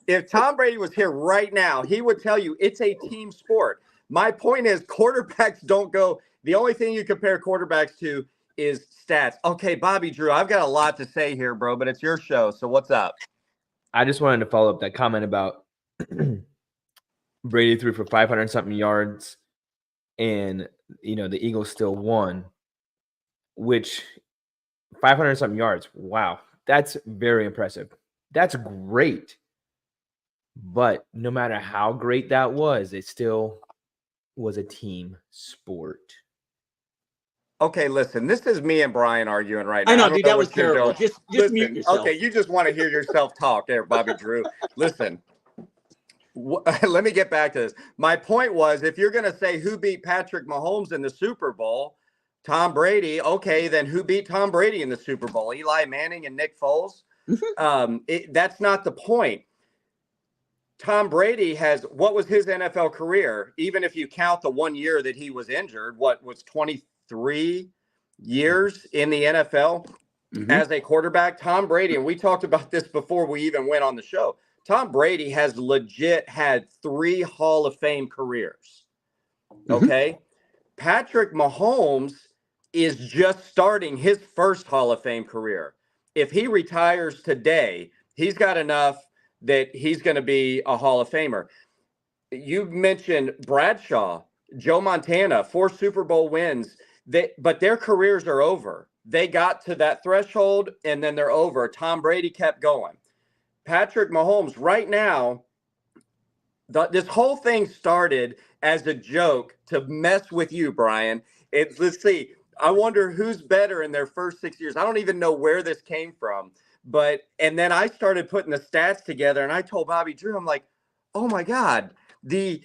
if Tom Brady was here right now, he would tell you it's a team sport. My point is quarterbacks don't go. The only thing you compare quarterbacks to is stats. Okay, Bobby Drew, I've got a lot to say here, bro, but it's your show. So what's up? I just wanted to follow up that comment about Brady threw for 500 something yards and, the Eagles still won, which 500 something yards. Wow. That's very impressive. That's great. But no matter how great that was, it still was a team sport. Okay, listen, this is me and Brian arguing right now. I know, dude, that was terrible. Just mute yourself. Okay, you just want to hear yourself talk there, Bobby Drew. Listen, let me get back to this. My point was, if you're going to say who beat Patrick Mahomes in the Super Bowl, Tom Brady, okay, then who beat Tom Brady in the Super Bowl? Eli Manning and Nick Foles? That's not the point. Tom Brady what was his NFL career? Even if you count the 1 year that he was injured, what was 23 years in the NFL as a quarterback? Tom Brady, and we talked about this before we even went on the show. Tom Brady has legit had 3 Hall of Fame careers. Okay. Patrick Mahomes is just starting his first Hall of Fame career. If he retires today, he's got enough that he's going to be a Hall of Famer. You mentioned Bradshaw, Joe Montana, 4 Super Bowl wins, but their careers are over. They got to that threshold and then they're over. Tom Brady kept going. Patrick Mahomes right now, this whole thing started as a joke to mess with you, Brian. Let's see. I wonder who's better in their first 6 years. I don't even know where this came from. And then I started putting the stats together and I told Bobby Drew, I'm like, oh my God, the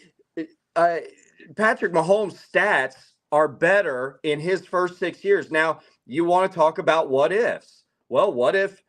Patrick Mahomes stats are better in his first 6 years. Now, you want to talk about what ifs. Well, what if,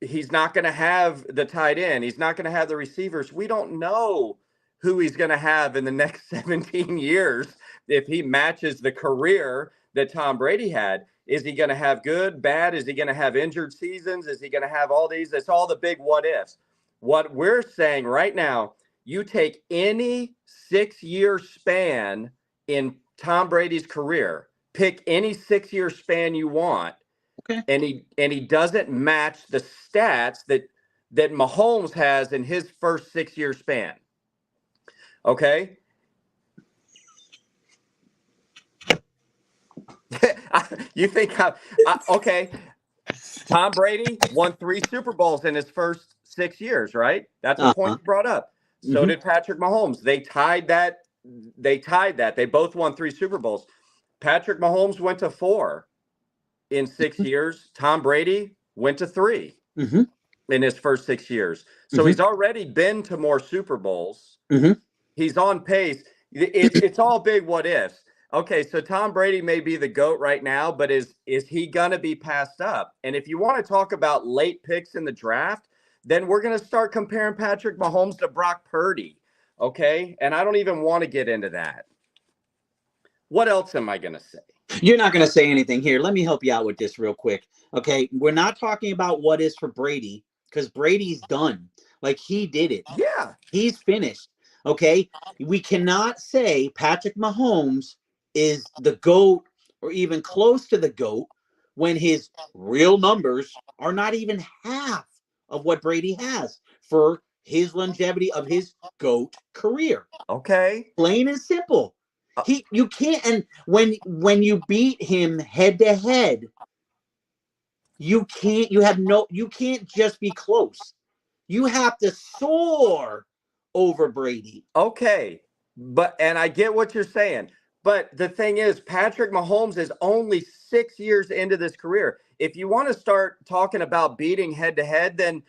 he's not going to have the tight end. He's not going to have the receivers. We don't know who he's going to have in the next 17 years if he matches the career that Tom Brady had. Is he going to have good, bad? Is he going to have injured seasons? Is he going to have all these? It's all the big what ifs. What we're saying right now, you take any 6-year span in Tom Brady's career, pick any 6-year span you want, okay, and he doesn't match the stats that Mahomes has in his first 6-year span. Okay. You think okay. Tom Brady won 3 Super Bowls in his first 6 years, right? That's a point you brought up. So did Patrick Mahomes. They tied that. They both won 3 Super Bowls. Patrick Mahomes went to 4 in 6 years. Tom Brady went to 3 in his first 6 years. So he's already been to more Super Bowls. He's on pace. It's all big what ifs. Okay, so Tom Brady may be the GOAT right now, but is he going to be passed up? And if you want to talk about late picks in the draft, then we're going to start comparing Patrick Mahomes to Brock Purdy, okay? And I don't even want to get into that. What else am I going to say? You're not going to say anything here. Let me help you out with this real quick, okay? We're not talking about what is for Brady because Brady's done. Like, he did it. Yeah. He's finished, okay? We cannot say Patrick Mahomes is the GOAT or even close to the GOAT when his real numbers are not even half of what Brady has for his longevity of his GOAT career. Okay. Plain and simple. You can't, and when you beat him head to head, you can't just be close. You have to soar over Brady. Okay. And I get what you're saying. But the thing is, Patrick Mahomes is only 6 years into this career. If you want to start talking about beating head to head, then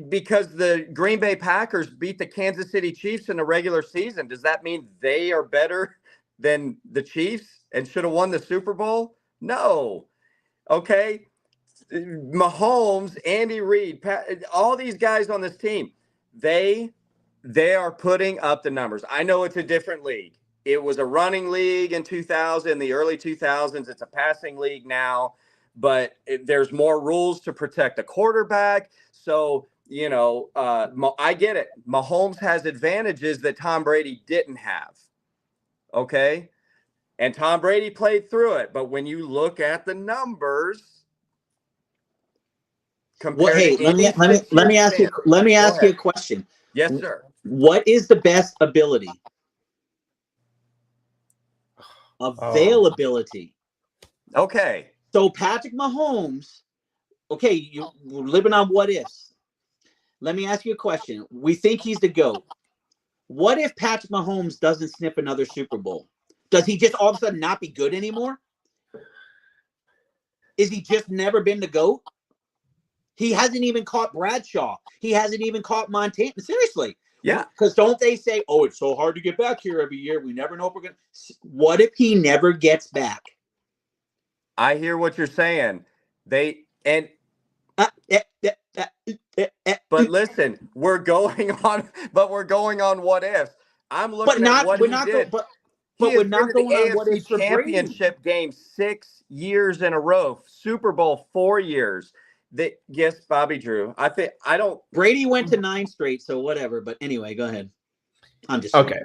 because the Green Bay Packers beat the Kansas City Chiefs in the regular season, does that mean they are better than the Chiefs and should have won the Super Bowl? No. Okay. Mahomes, Andy Reid, all these guys on this team, they are putting up the numbers. I know it's a different league. It was a running league in 2000, the early 2000s. It's a passing league now, but there's more rules to protect the quarterback. So, I get it. Mahomes has advantages that Tom Brady didn't have. Okay. And Tom Brady played through it. But when you look at the numbers, hey, let me ask you a question. Yes, sir. What is the best ability? Availability. Okay. So Patrick Mahomes, okay, you're living on what ifs. Let me ask you a question. We think he's the GOAT. What if Patrick Mahomes doesn't sniff another Super Bowl? Does he just all of a sudden not be good anymore? Is he just never been the GOAT? He hasn't even caught Bradshaw. He hasn't even caught Montana. Seriously. Yeah. Because don't they say, oh, it's so hard to get back here every year. We never know if we're going to. What if he never gets back? I hear what you're saying. But listen, we're going on what ifs. I'm looking at what he did. But we're not going on what ifs for championship game 6 years in a row, Super Bowl 4 years. Yes, Bobby Drew. Brady went to 9 straight, so whatever. But anyway, go ahead. I'm just okay.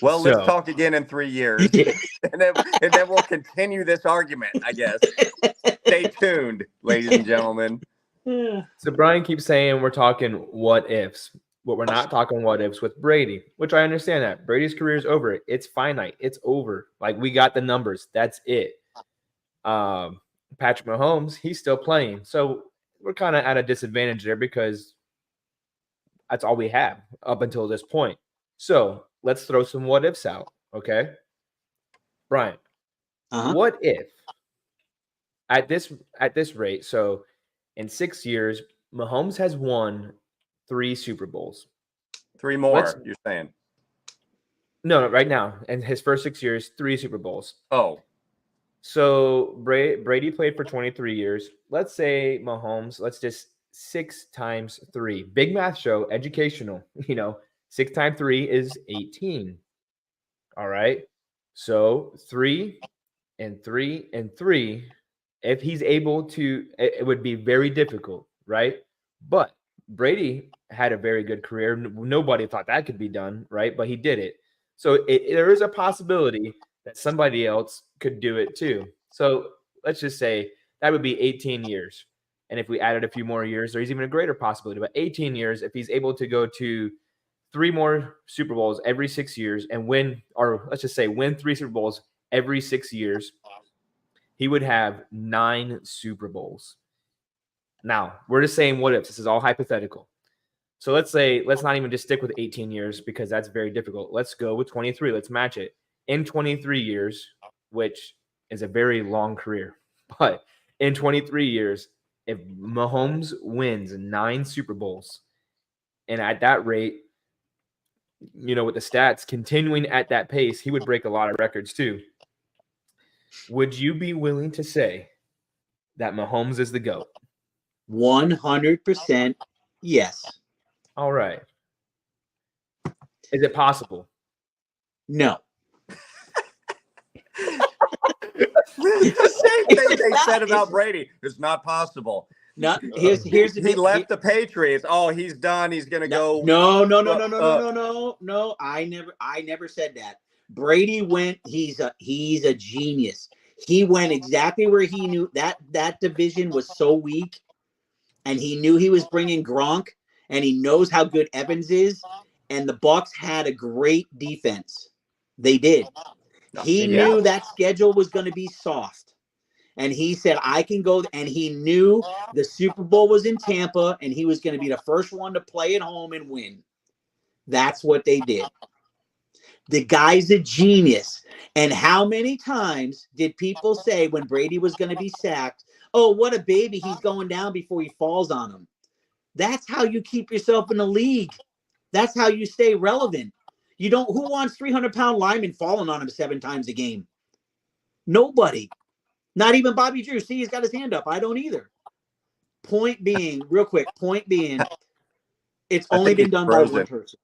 Well, let's talk again in 3 years, and then we'll continue this argument, I guess. Stay tuned, ladies and gentlemen. So Brian keeps saying we're talking what ifs, but we're not talking what ifs with Brady, which I understand that. Brady's career is over. It's finite. It's over. Like, we got the numbers. That's it. Patrick Mahomes, he's still playing. So we're kind of at a disadvantage there because that's all we have up until this point. So let's throw some what ifs out. Okay. Brian, what if at this rate, so in 6 years, Mahomes has won 3 Super Bowls. 3 more, you're saying? No, right now. In his first 6 years, 3 Super Bowls. Oh. So Brady played for 23 years. Let's say Mahomes, let's just 6 times 3. Big math show, educational. 6 times 3 is 18. All right. So 3 and 3 and 3. If he's able to, it would be very difficult, right? But Brady had a very good career. Nobody thought that could be done, right? But he did it. So there is a possibility that somebody else could do it too. So let's just say that would be 18 years. And if we added a few more years, there's even a greater possibility. But 18 years, if he's able to go to 3 more Super Bowls every 6 years and win 3 Super Bowls every 6 years, he would have 9 Super Bowls. Now, we're just saying what ifs. This is all hypothetical. So let's not even just stick with 18 years because that's very difficult. Let's go with 23. Let's match it. In 23 years, which is a very long career, but in 23 years, if Mahomes wins 9 Super Bowls, and at that rate, with the stats continuing at that pace, he would break a lot of records too. Would you be willing to say that Mahomes is the GOAT? 100% yes. All right. Is it possible? No. The same thing they said about Brady. It's not possible. Here's he left the Patriots. Oh, he's done. He's gonna go. No. I never said that. Brady went. He's a genius. He went exactly where he knew that division was so weak, and he knew he was bringing Gronk, and he knows how good Evans is, and the Bucs had a great defense. They did. He knew that schedule was going to be soft. And he said, I can go. And he knew the Super Bowl was in Tampa, and he was going to be the first one to play at home and win. That's what they did. The guy's a genius. And how many times did people say when Brady was going to be sacked, oh, what a baby, he's going down before he falls on him? That's how you keep yourself in the league. That's how you stay relevant. Who wants 300-pound linemen falling on him 7 times a game? Nobody. Not even Bobby Drew. See, he's got his hand up. I don't either. Point being, it's only been done by one person.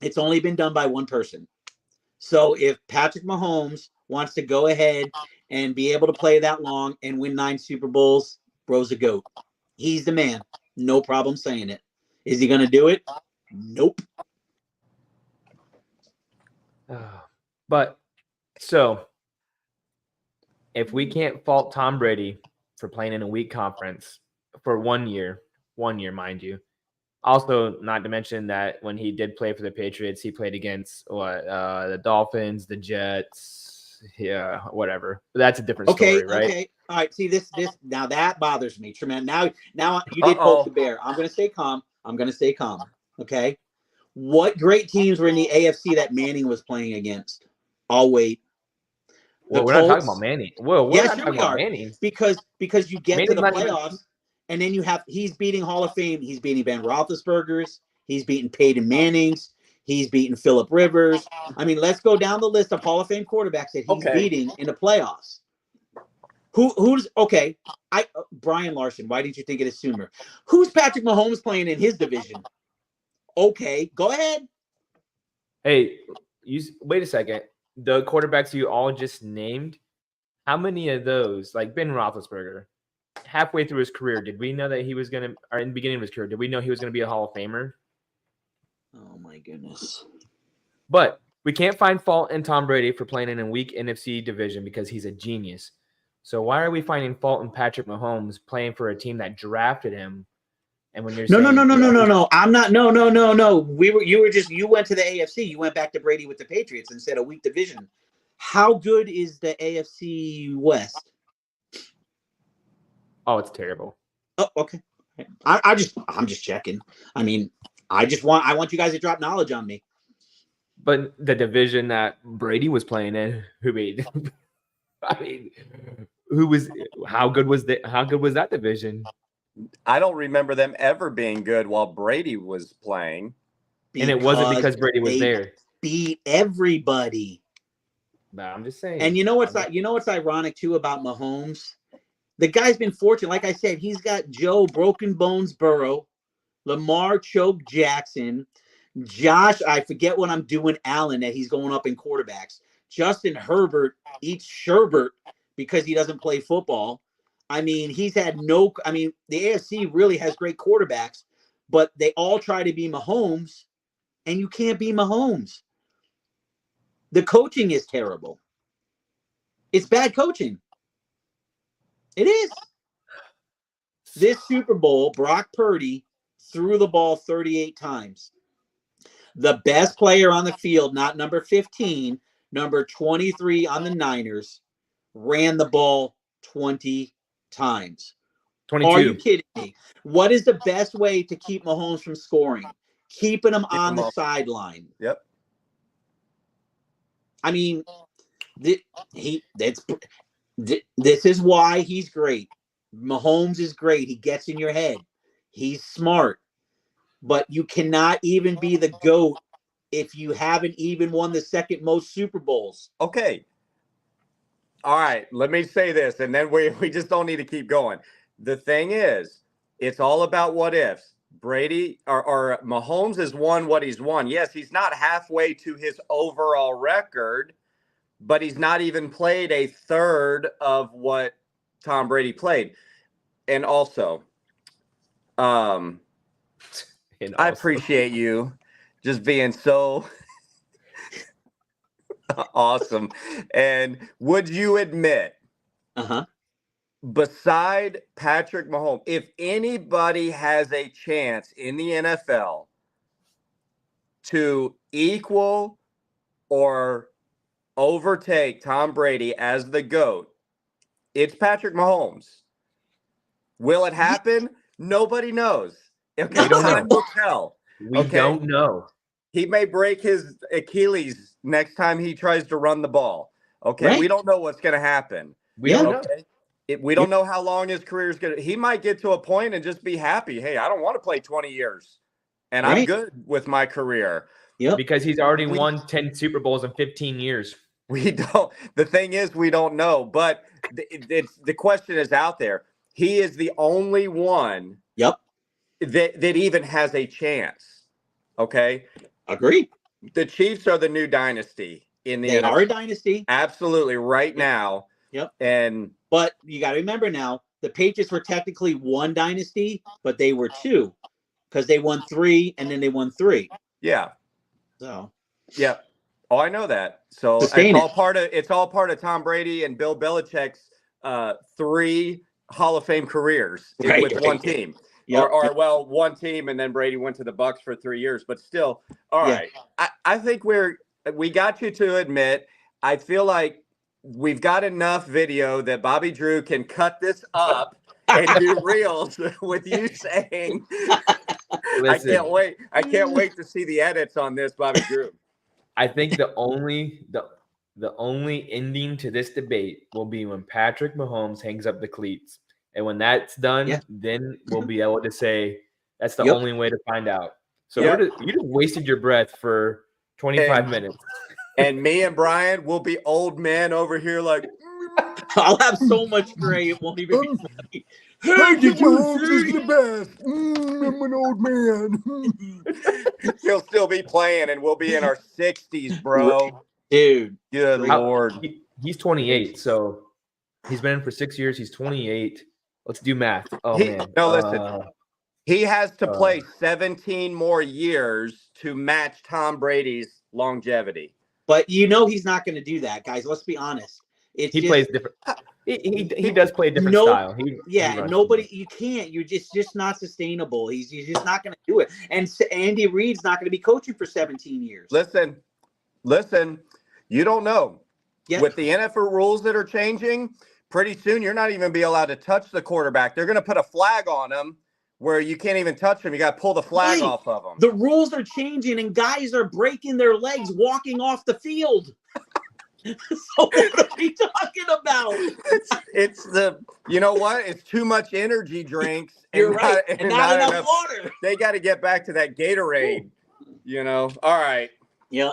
It's only been done by one person. So if Patrick Mahomes wants to go ahead and be able to play that long and win 9 Super Bowls, bro's a GOAT. He's the man. No problem saying it. Is he going to do it? Nope. But so if we can't fault Tom Brady for playing in a weak conference for 1 year, mind you, also not to mention that when he did play for the Patriots, he played against the Dolphins, the Jets, whatever. But that's a different story, right? Okay. All right. See this now that bothers me, tremendous. Now you did poke the bear. I'm going to stay calm. Okay. What great teams were in the AFC that Manning was playing against? I'll wait. Well, we're not talking about Manning. Well, yes, sure we are. Manning. Because you get to the playoffs, and then he's beating Hall of Fame. He's beating Ben Roethlisberger's. He's beating Peyton Manning's. He's beating Phillip Rivers. I mean, let's go down the list of Hall of Fame quarterbacks that he's beating in the playoffs. Who's okay? Brian Larson. Why didn't you think of it sooner? Who's Patrick Mahomes playing in his division? Okay, go ahead. Hey, wait a second. The quarterbacks you all just named, how many of those, like Ben Roethlisberger, halfway through his career, did we know that he was going to, or in the beginning of his career, did we know he was going to be a Hall of Famer? Oh, my goodness. But we can't find fault in Tom Brady for playing in a weak NFC division because he's a genius. So why are we finding fault in Patrick Mahomes playing for a team that drafted him? And when you're no, I'm not. No. You went to the AFC. You went back to Brady with the Patriots and said a weak division. How good is the AFC West? Oh, it's terrible. Oh, okay. I'm just checking. I mean, I want you guys to drop knowledge on me. But the division that Brady was playing in, how good was that division? I don't remember them ever being good while Brady was playing. And it wasn't because Brady was there. Beat everybody. No, I'm just saying. And you know what's ironic too about Mahomes? The guy's been fortunate. Like I said, he's got Joe Broken Bones Burrow, Lamar Choke Jackson, Josh, I forget what I'm doing, Allen, that he's going up in quarterbacks. Justin Herbert eats sherbet because he doesn't play football. I mean, the AFC really has great quarterbacks, but they all try to be Mahomes, and you can't be Mahomes. The coaching is terrible. It's bad coaching. It is. This Super Bowl, Brock Purdy threw the ball 38 times. The best player on the field, not number 15, number 23 on the Niners, ran the ball 20 times. 22. Are you kidding me? What is the best way to keep Mahomes from scoring? Keeping him on the sideline. Yep. I mean, this is why he's great. Mahomes is great. He gets in your head. He's smart. But you cannot even be the GOAT if you haven't even won the second most Super Bowls. Okay. All right. Let me say this, and then we just don't need to keep going. The thing is, it's all about what ifs. Brady or Mahomes has won what he's won. Yes, he's not halfway to his overall record, but he's not even played a third of what Tom Brady played. And also, I appreciate you just being so awesome. And would you admit, beside Patrick Mahomes, if anybody has a chance in the NFL to equal or overtake Tom Brady as the GOAT, it's Patrick Mahomes. Will it happen? Nobody knows. Okay, time will tell. We don't know. He may break his Achilles next time he tries to run the ball. Okay, right. We don't know what's going to happen. We don't know. We don't know how long his career is going to. He might get to a point and just be happy. Hey, I don't want to play 20 years, and I'm good with my career. Yep. Because he's already won 10 Super Bowls in 15 years. We don't. The thing is, we don't know. But the question is out there. He is the only one. Yep. That even has a chance. Okay. Agree. The Chiefs are the new dynasty in the They NFL. are a dynasty. Absolutely, right now. Yep. But you got to remember now, the Patriots were technically one dynasty, but they were two because they won 3 and then they won 3. Yeah. So. Yeah. Oh, I know that. So it's all part of Tom Brady and Bill Belichick's 3 Hall of Fame careers with one team. Yep. Or one team, and then Brady went to the Bucs for 3 years. But still, all right. I think we got you to admit. I feel like we've got enough video that Bobby Drew can cut this up and do reels with you saying. Listen, I can't wait to see the edits on this, Bobby Drew. I think the only ending to this debate will be when Patrick Mahomes hangs up the cleats. And when that's done, then we'll be able to say that's the only way to find out. So you just wasted your breath for 25 minutes. And me and Brian will be old men over here like, I'll have so much gray it won't even be funny. Patrick Mahomes is the best. I'm an old man. He'll still be playing, and we'll be in our 60s, bro. Dude. Good Lord. He's 28, so he's been in for 6 years. He's 28. Let's do math. Oh, man. No, listen. He has to play 17 more years to match Tom Brady's longevity. But he's not going to do that, guys. Let's be honest. He plays different. He does play a different style. Nobody. You can't. You're just not sustainable. He's just not going to do it. And Andy Reid's not going to be coaching for 17 years. Listen. You don't know. Yep. With the NFL rules that are changing, pretty soon you're not even be allowed to touch the quarterback. They're going to put a flag on him where you can't even touch him. You got to pull the flag off of him. The rules are changing, and guys are breaking their legs walking off the field. So what are we talking about? It's you know what? It's too much energy drinks. You're right. And not enough water. They got to get back to that Gatorade. All right. Yeah.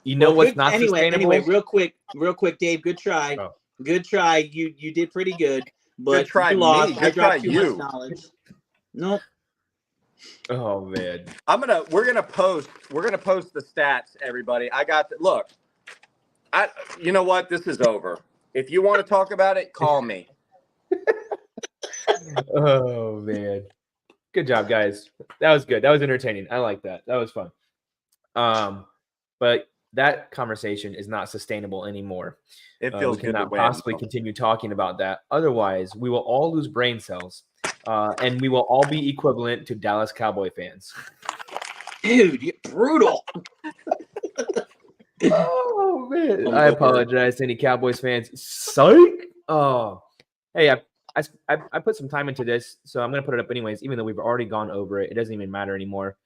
What's not sustainable? Anyway, real quick, Dave. Good try. Oh. Good try. You did pretty good, but good try you lost. I dropped too much knowledge. Nope. Oh man. We're gonna post the stats, everybody. Look. You know what? This is over. If you want to talk about it, call me. Oh man. Good job, guys. That was good. That was entertaining. I like that. That was fun. But that conversation is not sustainable anymore. It feels we cannot possibly continue talking about that. Otherwise, we will all lose brain cells, and we will all be equivalent to Dallas Cowboy fans. Dude, you're brutal. Oh man, I apologize to any Cowboys fans. Psych. Oh, hey, I put some time into this, so I'm gonna put it up anyways, even though we've already gone over it. It doesn't even matter anymore.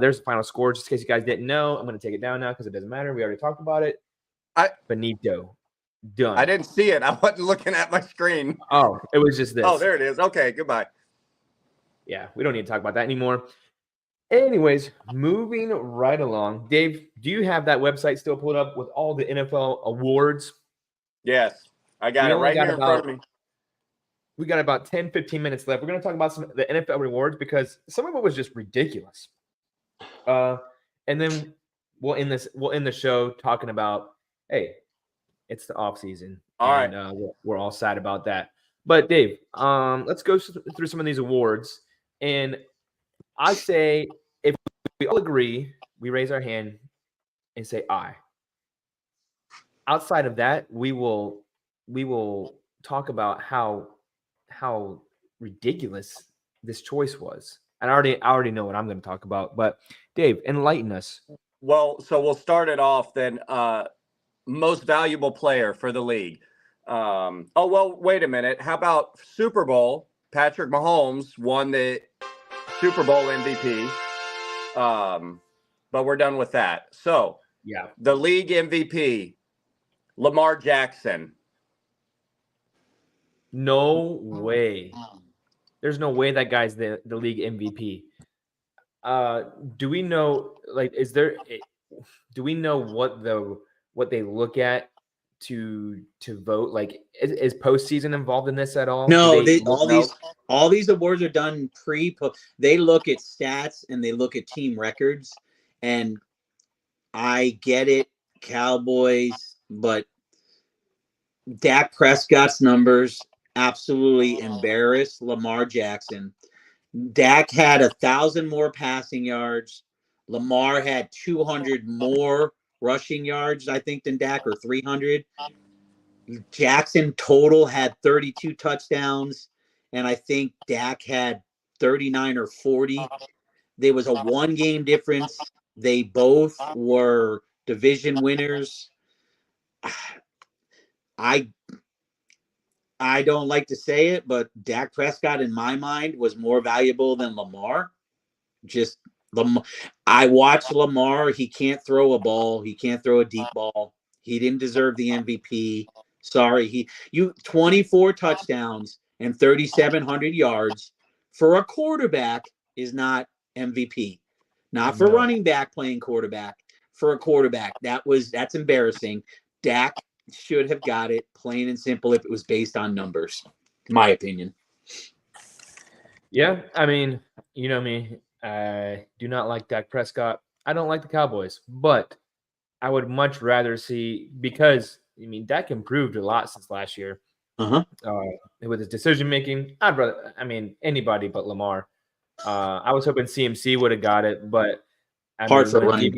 There's the final score, just in case you guys didn't know. I'm gonna take it down now because it doesn't matter. We already talked about it. Benito, done. I didn't see it. I wasn't looking at my screen. Oh, it was just this. Oh, there it is. Okay, goodbye. Yeah, we don't need to talk about that anymore. Anyways, moving right along. Dave, do you have that website still pulled up with all the NFL awards? Yes, I got it right here in front of me. We got about 10, 15 minutes left. We're going to talk about some of the NFL rewards because some of it was just ridiculous. And then we'll end the show talking about, hey, it's the off season. All right. We're all sad about that. But Dave, let's go through some of these awards. And I say, if we all agree, we raise our hand and say aye. Outside of that, we will talk about how ridiculous this choice was. And I already know what I'm going to talk about. But Dave, enlighten us. Well, so we'll start it off then. Most valuable player for the league. Wait a minute. How about Super Bowl? Patrick Mahomes won the Super Bowl MVP. But we're done with that. So, yeah, the league MVP, Lamar Jackson. No way. There's no way that guy's the league MVP. Do we know, like, do we know what they look at to vote? Like, is postseason involved in this at all? No, all these awards are done they look at stats and they look at team records. And I get it, Cowboys, but Dak Prescott's numbers absolutely embarrassed Lamar Jackson. Dak had 1,000 more passing yards. Lamar had 200 more rushing yards, I think, than Dak, or 300. Jackson total had 32 touchdowns, and I think Dak had 39 or 40. There was a one-game difference. They both were division winners. I don't like to say it, but Dak Prescott, in my mind, was more valuable than Lamar. I watched Lamar. He can't throw a ball. He can't throw a deep ball. He didn't deserve the MVP. Sorry. 24 touchdowns and 3,700 yards for a quarterback is not MVP. Not for running back playing quarterback. For a quarterback, that's embarrassing. Dak should have got it, plain and simple, if it was based on numbers, my opinion. Yeah, I mean, you know me. I do not like Dak Prescott. I don't like the Cowboys, but I would much rather see, because I mean, Dak improved a lot since last year. With his decision making, I'd rather. I mean, anybody but Lamar. I was hoping CMC would have got it, but hard for running.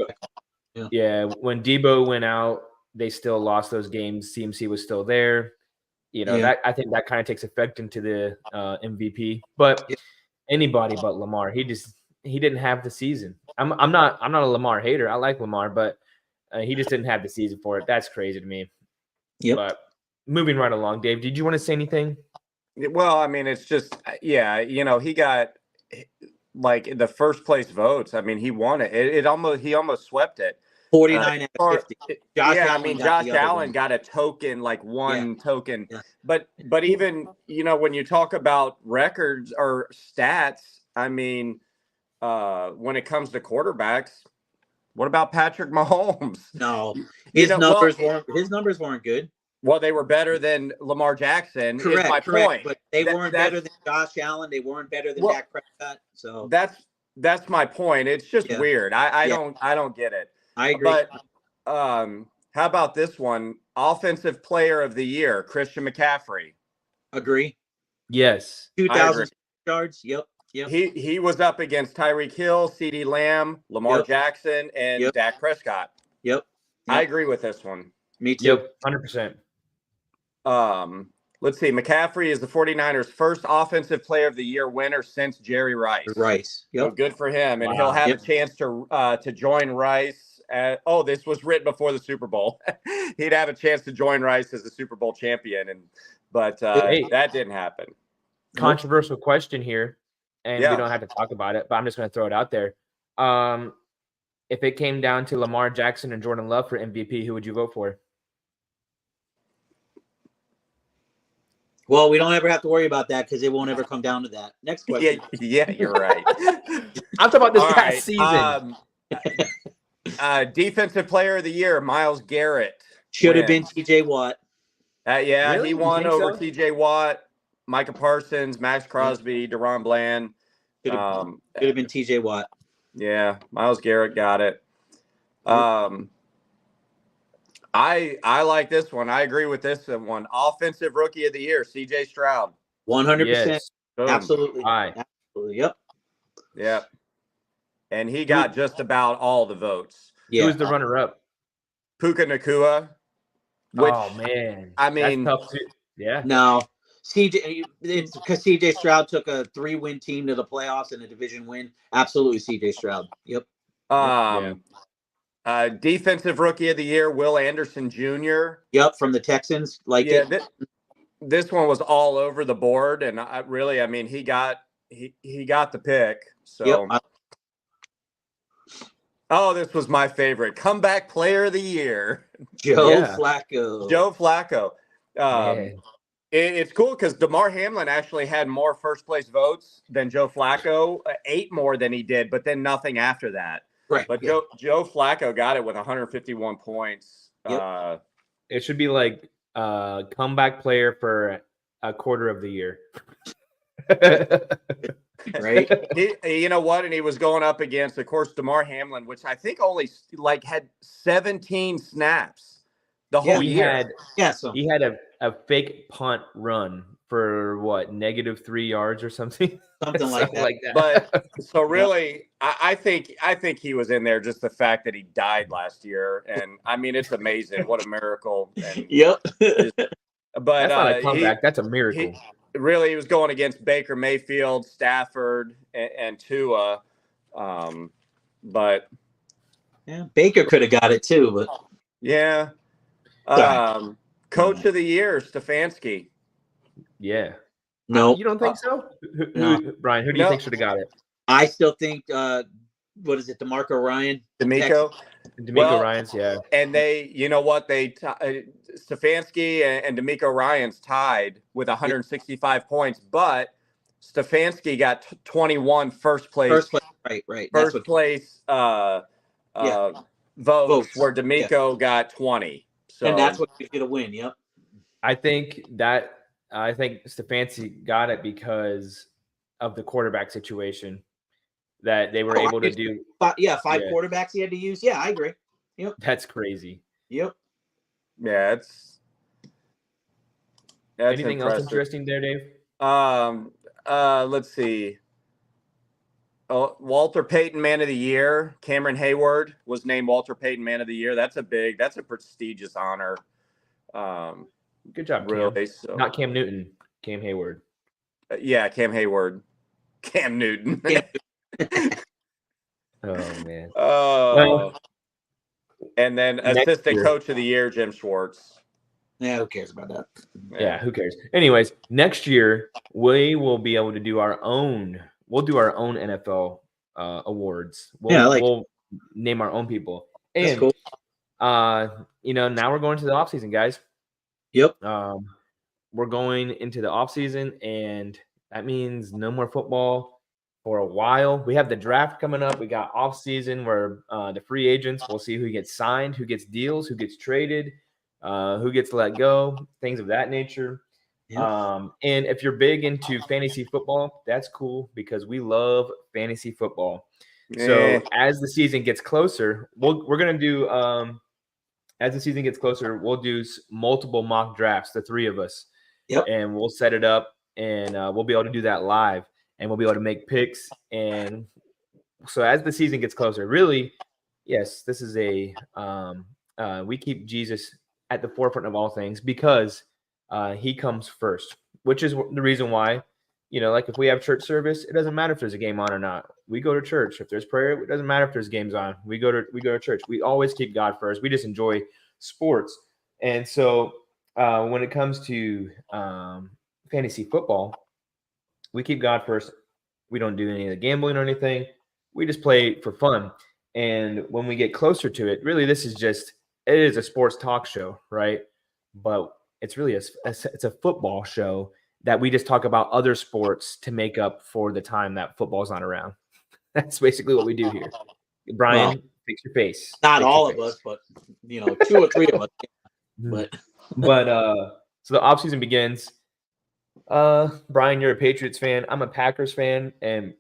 When Debo went out, they still lost those games. CMC was still there. That I think that kind of takes effect into the MVP. But anybody but Lamar, he didn't have the season. I'm not a Lamar hater. I like Lamar, but he just didn't have the season for it. That's crazy to me. Yep. But moving right along, Dave, did you want to say anything? Well, I mean, it's just he got like the first place votes. I mean, he won it. He almost swept it. 49 out of 50. Josh Allen got a token, like one token. Yeah. But even, when you talk about records or stats, I mean, when it comes to quarterbacks, what about Patrick Mahomes? No, his numbers weren't good. Well, they were better than Lamar Jackson. Correct, is my point. But they weren't better than Josh Allen. They weren't better than Dak Prescott. So that's my point. It's just weird. I don't get it. I agree. But how about this one? Offensive Player of the Year, Christian McCaffrey. Agree. Yes. 2,000 yards. Yep. He was up against Tyreek Hill, CeeDee Lamb, Lamar Jackson, and Dak Prescott. Yep. I agree with this one. Me too. Yep. 100%. let's see. McCaffrey is the 49ers' first offensive player of the year winner since Jerry Rice. Yep. So good for him. And Wow. he'll have a chance to join Rice. This was written before the Super Bowl. He'd have a chance to join Rice as the Super Bowl champion. But that didn't happen. Controversial question here, and we don't have to talk about it, but I'm just going to throw it out there. If it came down to Lamar Jackson and Jordan Love for MVP, who would you vote for? Well, we don't ever have to worry about that because it won't ever come down to that. Next question. Yeah, you're right. I'm talking about this past season. Defensive player of the year, Myles Garrett. Should have been TJ Watt. Really? He won over TJ Watt, Micah Parsons, Max Crosby, DeRon Bland. Should have been TJ Watt. Yeah, Myles Garrett got it. I like this one. I agree with this one. Offensive Rookie of the Year, CJ Stroud. 100%. Absolutely. Absolutely. Yep. And he got just about all the votes. Yeah. Who was the runner-up? Puka Nacua. Oh man, I mean, that's tough too. Yeah. No, it's because CJ Stroud took a 3-win team to the playoffs and a division win. Absolutely, CJ Stroud. Yep. Defensive Rookie of the Year, Will Anderson Jr. Yep, from the Texans. This one was all over the board, and I mean, he got the pick. So. Yep. This was my favorite. Comeback Player of the Year. Joe Flacco. It's cool because DeMar Hamlin actually had more first-place votes than Joe Flacco, 8 more than he did, but then nothing after that. Right. But Joe Flacco got it with 151 points. Yep. It should be like comeback player for a quarter of the year. Right. You know what? And he was going up against, of course, DeMar Hamlin, which I think only had 17 snaps the whole year. He had a fake punt run for what, -3 yards or something. Something like that. But so really, I think he was in there. Just the fact that he died last year, and I mean, it's amazing. What a miracle! And yep. But that's not a comeback. That's a miracle. He was going against Baker Mayfield, Stafford, and Tua. But yeah, Baker could have got it too. But yeah, Coach of the Year, Stefanski. Yeah. No, you don't think so? No. Brian, who do you think should have got it? I still think. What is it? DeMarco Ryan. DeMeco Ryans, yeah. And you know what? Stefanski and DeMeco Ryans tied with 165 points, but Stefanski got 21 first place. Right. First place votes where DeMeco got 20. So, and that's what gives you the win. Yep. I think Stefanski got it because of the quarterback situation that they were able to do. Five quarterbacks he had to use. Yeah, I agree. Yep. That's crazy. Yep. Yeah, that's anything impressive. else interesting there, Dave? Let's see. Walter Payton Man of the Year. Cameron Hayward was named Walter Payton Man of the Year. That's a prestigious honor. Good job, really. Cam. So. Not Cam Newton, Cam Hayward. Cam Hayward. Cam Newton. Oh man. And then assistant coach of the year, Jim Schwartz. Yeah, who cares about that? Yeah, who cares? Anyways, next year we will be able to do our own. We'll do our own NFL awards. We'll name our own people. And that's cool. Now we're going to the off season, guys. Yep. We're going into the off season, and that means no more football for a while. We have the draft coming up. We got off season where the free agents, we'll see who gets signed, who gets deals, who gets traded, who gets let go, things of that nature. Yeah. And if you're big into fantasy football, that's cool because we love fantasy football. Yeah. So as the season gets closer, we're going to do as the season gets closer, we'll do multiple mock drafts, the 3 of us. Yep. And we'll set it up, and we'll be able to do that live, and we'll be able to make picks. And so as the season gets closer, really, yes, this is we keep Jesus at the forefront of all things because he comes first, which is the reason why, like if we have church service, it doesn't matter if there's a game on or not. We go to church. If there's prayer, it doesn't matter if there's games on. We go to church. We always keep God first. We just enjoy sports. And so when it comes to fantasy football, we keep God first. We don't do any of the gambling or anything. We just play for fun. And when we get closer to it, really, it is a sports talk show, right? But it's really it's a football show that we just talk about other sports to make up for the time that football's not around. That's basically what we do here. Brian, fix your face. Not all of us, but 2 or 3 of us. But so the offseason begins. Brian, you're a Patriots fan. I'm a Packers fan, and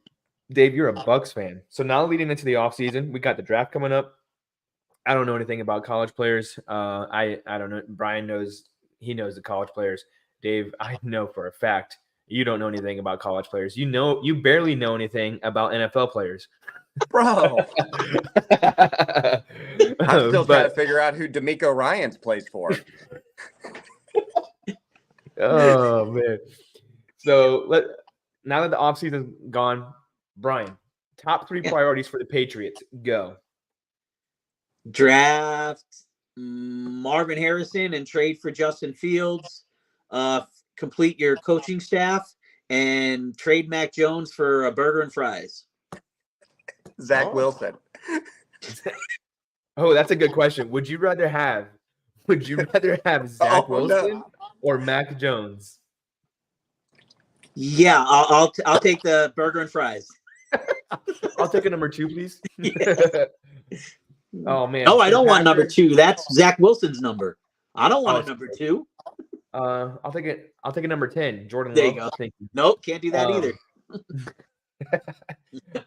Dave, you're a Bucs fan. So now leading into the offseason, we got the draft coming up. I don't know anything about college players. I don't know. Brian knows. He knows the college players. Dave, I know for a fact you don't know anything about college players. You barely know anything about NFL players. Bro. I'm still trying to figure out who D'Amico Ryans plays for. Oh, man. So now that the offseason's gone, Brian, top 3 priorities for the Patriots. Go. Draft Marvin Harrison and trade for Justin Fields. Complete your coaching staff and trade Mac Jones for a burger and fries. Zach Wilson. Oh, that's a good question. Would you rather have Zach Wilson or Mac Jones? Yeah, I'll take the burger and fries. I'll take a number 2, please. Oh man. No, I don't want number 2. That's Zach Wilson's number. I don't want a number 2. I'll take it. I'll take a number 10. Jordan there Love. You go. Nope, can't do that either.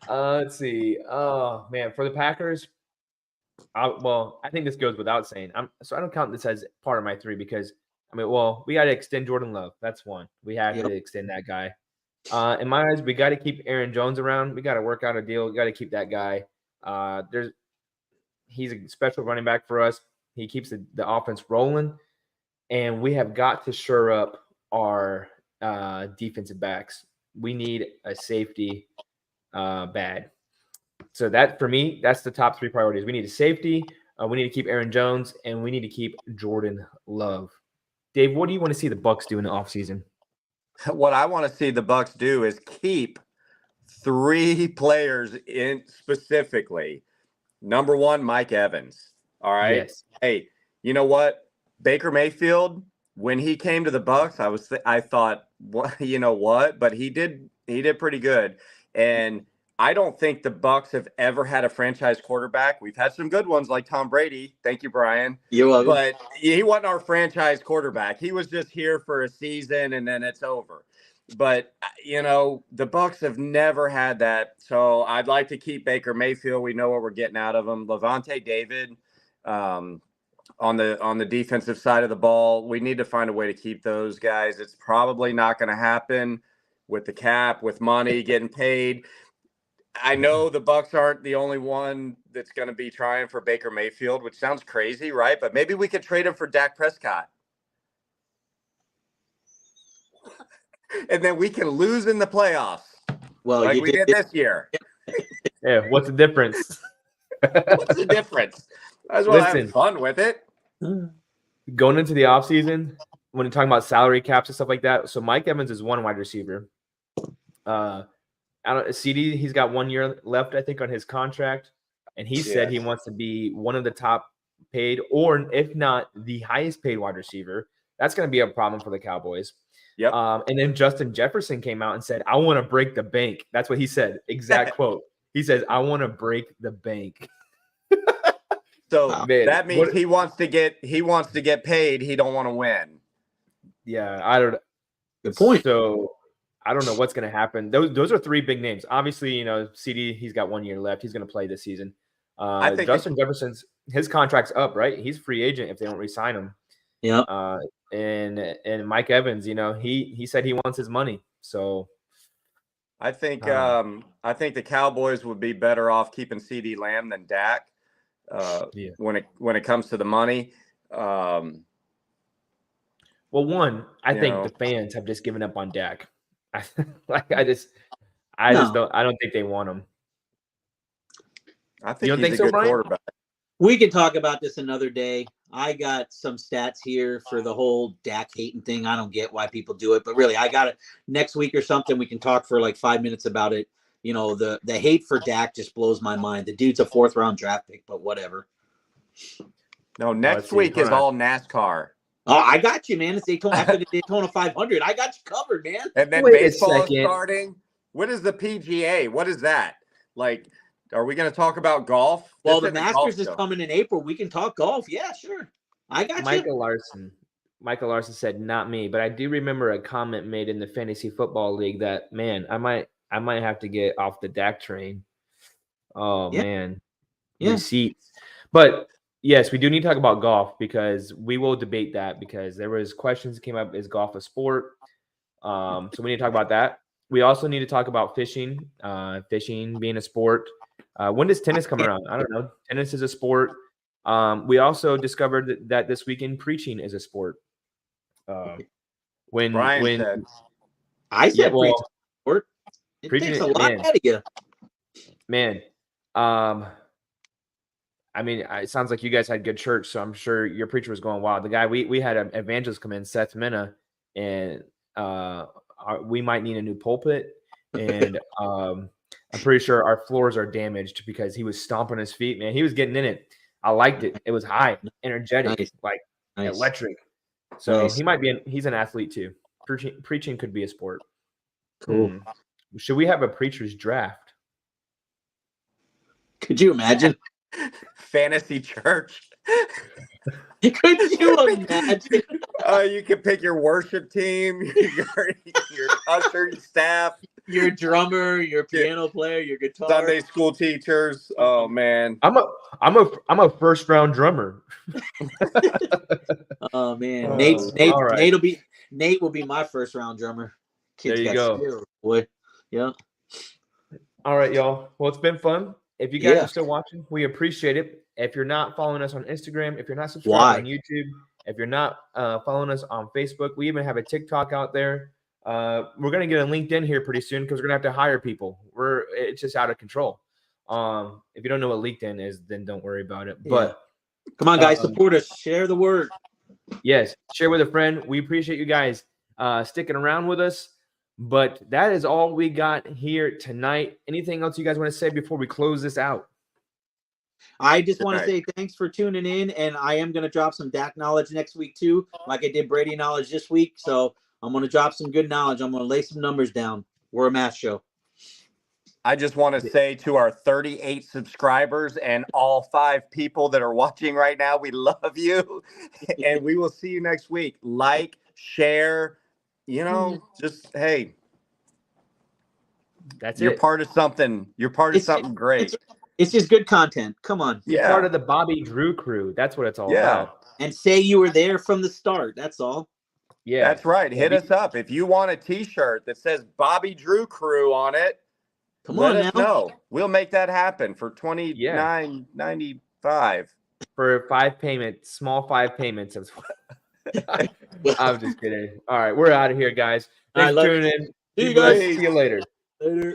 Let's see. Oh man, for the Packers, I think this goes without saying. So I don't count this as part of my 3 because we got to extend Jordan Love. That's one. We have to extend that guy. In my eyes, we got to keep Aaron Jones around. We got to work out a deal. We got to keep that guy. He's a special running back for us. He keeps the offense rolling, and we have got to shore up our defensive backs. We need a safety bad. So that, for me, that's the top 3 priorities. We need a safety, we need to keep Aaron Jones, and we need to keep Jordan Love. Dave, what do you want to see the Bucs do in the offseason? What I want to see the Bucs do is keep 3 players in specifically. Number 1, Mike Evans. All right. Yes. Hey, you know what? Baker Mayfield, when he came to the Bucs, I thought, what, you know what? But he did pretty good. And I don't think the Bucs have ever had a franchise quarterback. We've had some good ones like Tom Brady. Thank you, Brian. You're welcome. But he wasn't our franchise quarterback. He was just here for a season and then it's over. But, the Bucs have never had that. So I'd like to keep Baker Mayfield. We know what we're getting out of him. Levante David on the defensive side of the ball. We need to find a way to keep those guys. It's probably not going to happen with the cap, with money getting paid. I know the Bucs aren't the only one that's going to be trying for Baker Mayfield, which sounds crazy, right? But maybe we could trade him for Dak Prescott. And then we can lose in the playoffs. Well, like we did this year. Yeah, what's the difference? What's the difference? Might as well have fun with it. Going into the offseason, when you're talking about salary caps and stuff like that, so Mike Evans is 1 wide receiver. CD, he's got 1 year left, I think, on his contract. And he said he wants to be one of the top paid, or if not the highest paid wide receiver. That's going to be a problem for the Cowboys. Yep. And then Justin Jefferson came out and said, I want to break the bank. That's what he said. Exact quote. He says, I want to break the bank. So that means he wants to get paid. He don't want to win. Yeah, I don't. Good point. So I don't know what's going to happen. Those are 3 big names. Obviously, CD, he's got 1 year left. He's going to play this season. I think Justin Jefferson's his contract's up, right? He's free agent if they don't re-sign him. Yeah. And Mike Evans, he said he wants his money. So I think the Cowboys would be better off keeping CeeDee Lamb than Dak. When it comes to the money. Well, one, I think know. the fans have just given up on Dak. I just don't think they want him. I think you don't he's think a so, good Brian? quarterback. We can talk about this another day. I got some stats here for the whole Dak hating thing. I don't get why people do it, but really, I got it next week or something. We can talk for like 5 minutes about it. You know, the hate for Dak just blows my mind. The dude's a 4th round draft pick, but whatever. No, next week is all NASCAR. Oh, I got you, man. It's Daytona after the Daytona 500. I got you covered, man. And then baseball is starting. What is the PGA? What is that? Like, are we going to talk about golf? Well, the Masters is coming in April. We can talk golf. Yeah, sure. I got Michael Larson. Michael Larson said, "Not me," but I do remember a comment made in the fantasy football league that, man, I might have to get off the Dak train. Oh man, receipts. But yes, we do need to talk about golf because we will debate that because there was questions that came up: is golf a sport? So we need to talk about that. We also need to talk about fishing. Fishing being a sport. When does tennis come around? I don't know. Tennis is a sport. We also discovered that this weekend preaching is a sport. When said. I said sport. It takes a lot out of you. Man. I mean, it sounds like you guys had good church, so I'm sure your preacher was going wild. The guy we had an evangelist come in, Seth Minna, and we might need a new pulpit. And I'm pretty sure our floors are damaged because he was stomping his feet. Man, he was getting in it. I liked it. It was high, energetic, electric. So he's an athlete too. Preaching could be a sport. Cool. Should we have a preacher's draft? Could you imagine? Fantasy church. Could you imagine? You can pick your worship team, your usher staff, your drummer, your piano player, your guitar, Sunday school teachers. Oh man, I'm a first round drummer. Oh man, Nate will be my first round drummer. Kids there you go, boy. Yeah. All right, y'all. Well, it's been fun. If you guys are still watching, we appreciate it. If you're not following us on Instagram, if you're not subscribed on YouTube, if you're not following us on Facebook, we even have a TikTok out there. We're going to get a LinkedIn here pretty soon because we're going to have to hire people. It's just out of control. If you don't know what LinkedIn is, then don't worry about it. But come on, guys, support us. Share the word. Yes, share with a friend. We appreciate you guys sticking around with us. But that is all we got here tonight. Anything else you guys want to say before we close this out? I just want to say thanks for tuning in, and I am going to drop some Dak knowledge next week too, like I did Brady knowledge this week. So I'm going to drop some good knowledge. I'm going to lay some numbers down. We're a math show. I just want to say to our 38 subscribers and all 5 people that are watching right now, we love you, and we will see you next week. Like, share. Just hey, you're part of something. You're part of something great. It's just good content. Come on, you're part of the Bobby Drew crew. That's what it's all about. And say you were there from the start. That's all. Yeah, that's right. Hit us up if you want a T-shirt that says Bobby Drew Crew on it. Let us know. We'll make that happen for $29.95 for 5 payments, small 5 payments. I'm just kidding. All right, we're out of here, guys. Thanks for tuning in. See you guys. See you later. Later.